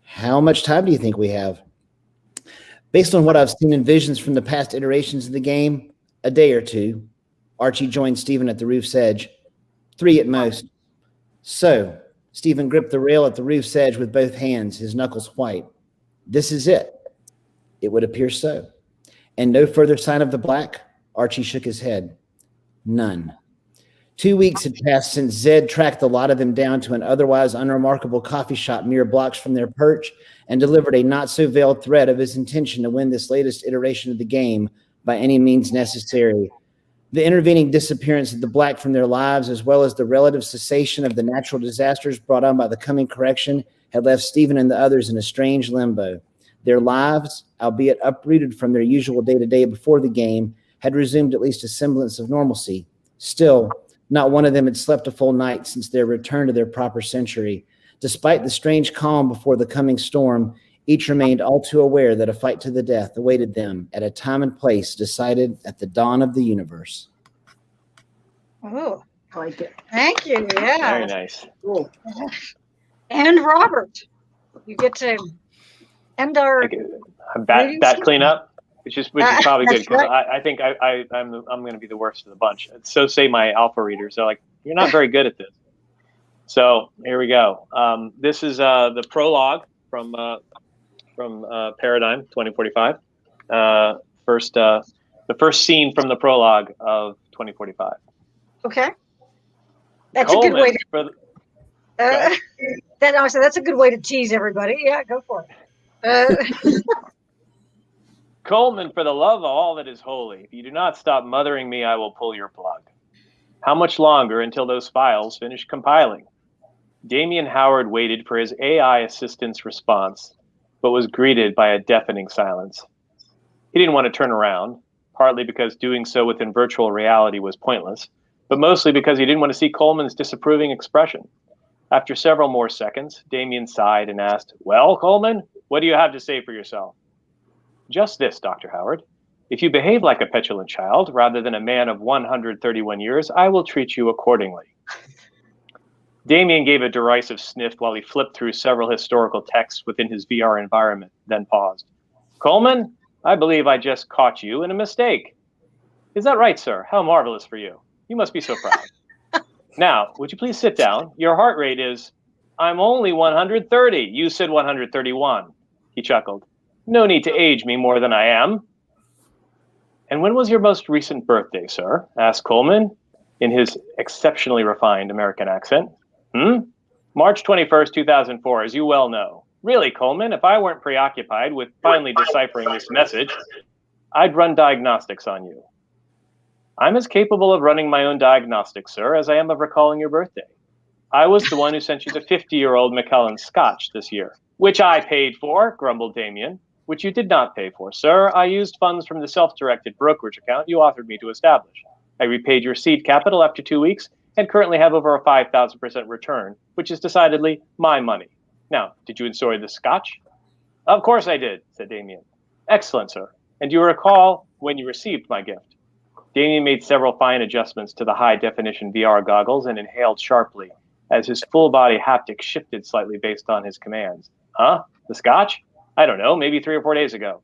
How much time do you think we have? Based on what I've seen in visions from the past iterations of the game, a day or two. Archie joined Stephen at the roof's edge. 3 at most. So, Stephen gripped the rail at the roof's edge with both hands, his knuckles white. This is it. It would appear so. And no further sign of the black? Archie shook his head. None. 2 weeks had passed since Zed tracked the lot of them down to an otherwise unremarkable coffee shop mere blocks from their perch and delivered a not-so-veiled threat of his intention to win this latest iteration of the game by any means necessary. The intervening disappearance of the black from their lives, as well as the relative cessation of the natural disasters brought on by the coming correction, had left Stephen and the others in a strange limbo. Their lives, albeit uprooted from their usual day-to-day before the game, had resumed at least a semblance of normalcy. Still, not one of them had slept a full night since their return to their proper century. Despite the strange calm before the coming storm, each remained all too aware that a fight to the death awaited them at a time and place decided at the dawn of the universe. Oh, I like it. thank you. Yeah. Very nice. Cool. And Robert, you get to end our. Thank you. Bat cleanup, which is probably good That's because right. I think I'm going to be the worst of the bunch. So say my alpha readers. They're like, you're not very good at this. So here we go. This is the prologue from Paradigm 2045. The first scene from the prologue of 2045. Okay. That's a good way to. That's a good way to tease everybody. Yeah, go for it. Coleman, for the love of all that is holy, if you do not stop mothering me, I will pull your plug. How much longer until those files finish compiling? Damian Howard waited for his AI assistant's response, but was greeted by a deafening silence. He didn't want to turn around, partly because doing so within virtual reality was pointless, but mostly because he didn't want to see Coleman's disapproving expression. After several more seconds, Damian sighed and asked, "Well, Coleman, what do you have to say for yourself?" "Just this, Dr. Howard. If you behave like a petulant child rather than a man of 131 years, I will treat you accordingly." Damian gave a derisive sniff while he flipped through several historical texts within his VR environment, then paused. "Coleman, I believe I just caught you in a mistake." "Is that right, sir? How marvelous for you. You must be so proud." "Now, would you please sit down? Your heart rate is..." "I'm only 130. You said 131. He chuckled. "No need to age me more than I am." "And when was your most recent birthday, sir?" asked Coleman in his exceptionally refined American accent. "March 21st, 2004, as you well know." "Really, Coleman, if I weren't preoccupied with finally deciphering this message, I'd run diagnostics on you." "I'm as capable of running my own diagnostics, sir, as I am of recalling your birthday. I was the one who sent you the 50-year-old Macallan Scotch this year." "Which I paid for," grumbled Damian. "Which you did not pay for, sir. I used funds from the self-directed brokerage account you authored me to establish. I repaid your seed capital after 2 weeks and currently have over a 5,000% return, which is decidedly my money. Now, did you enjoy the Scotch?" "Of course I did," said Damian. "Excellent, sir. And do you recall when you received my gift?" Damian made several fine adjustments to the high-definition VR goggles and inhaled sharply as his full-body haptic shifted slightly based on his commands. "Huh? The Scotch? I don't know, maybe 3 or 4 days ago."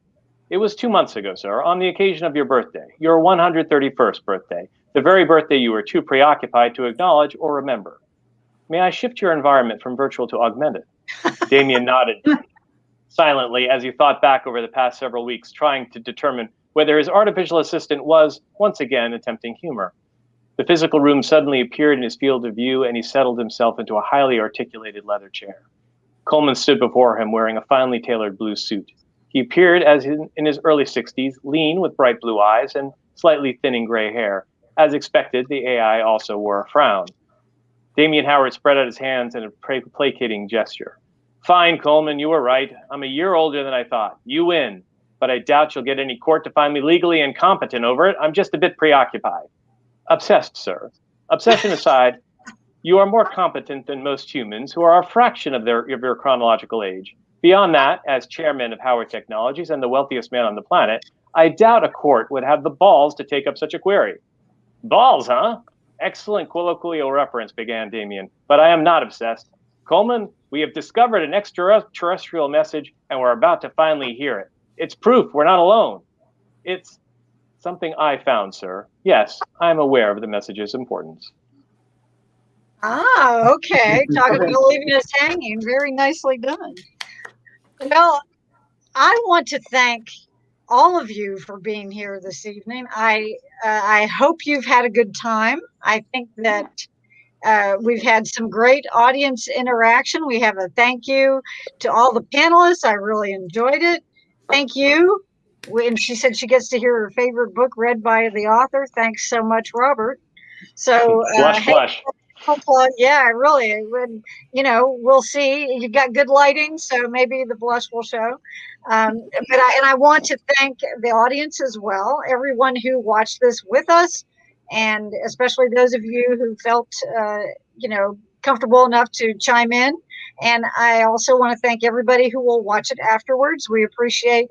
"It was 2 months ago, sir, on the occasion of your birthday, your 131st birthday, the very birthday you were too preoccupied to acknowledge or remember. May I shift your environment from virtual to augmented?" Damian nodded silently as he thought back over the past several weeks, trying to determine whether his artificial assistant was, once again, attempting humor. The physical room suddenly appeared in his field of view, and he settled himself into a highly articulated leather chair. Coleman stood before him wearing a finely tailored blue suit. He appeared as in his early 60s, lean with bright blue eyes and slightly thinning gray hair. As expected, the AI also wore a frown. Damian Howard spread out his hands in a placating gesture. "Fine, Coleman, you were right. I'm a year older than I thought. You win. But I doubt you'll get any court to find me legally incompetent over it. I'm just a bit preoccupied." "Obsessed, sir. Obsession aside, you are more competent than most humans who are a fraction of your chronological age. Beyond that, as chairman of Howard Technologies and the wealthiest man on the planet, I doubt a court would have the balls to take up such a query." "Balls, huh? Excellent colloquial reference," began Damian, "but I am not obsessed. Coleman, we have discovered an extraterrestrial message and we're about to finally hear it. It's proof we're not alone. It's something I found, sir. Yes, I'm aware of the message's importance." Ah, okay. Talking about leaving us hanging. Very nicely done. Well, I want to thank all of you for being here this evening. I hope you've had a good time. I think that we've had some great audience interaction. We have a thank you to all the panelists. I really enjoyed it. Thank you. And she said she gets to hear her favorite book read by the author. Thanks so much, Robert. So, Flush, flush. plug. Yeah, really. You know, we'll see. You've got good lighting, so maybe the blush will show. I want to thank the audience as well, everyone who watched this with us, and especially those of you who felt, you know, comfortable enough to chime in. And I also want to thank everybody who will watch it afterwards. We appreciate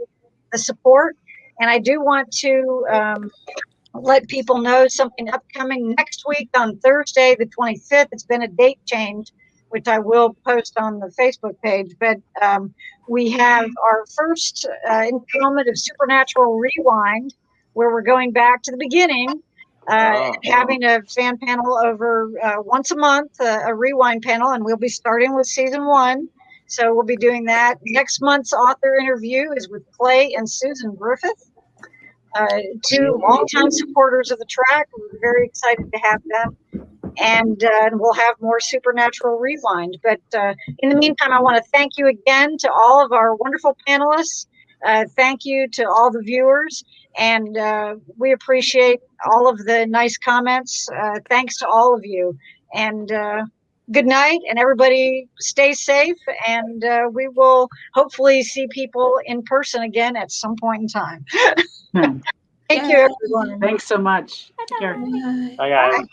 the support. And I do want to let people know something upcoming next week on Thursday, the 25th. It's been a date change, which I will post on the Facebook page. But we have our first installment of Supernatural Rewind, where we're going back to the beginning, having a fan panel over once a month, a rewind panel, and we'll be starting with season 1. So we'll be doing that. Next month's author interview is with Clay and Susan Griffith. 2 longtime supporters of the track. We're very excited to have them. And we'll have more Supernatural Rewind. But in the meantime, I want to thank you again to all of our wonderful panelists. Thank you to all the viewers. And we appreciate all of the nice comments. Thanks to all of you. And good night, and everybody stay safe. And we will hopefully see people in person again at some point in time. Thank you, everyone. Thanks so much. Take care. Bye, guys.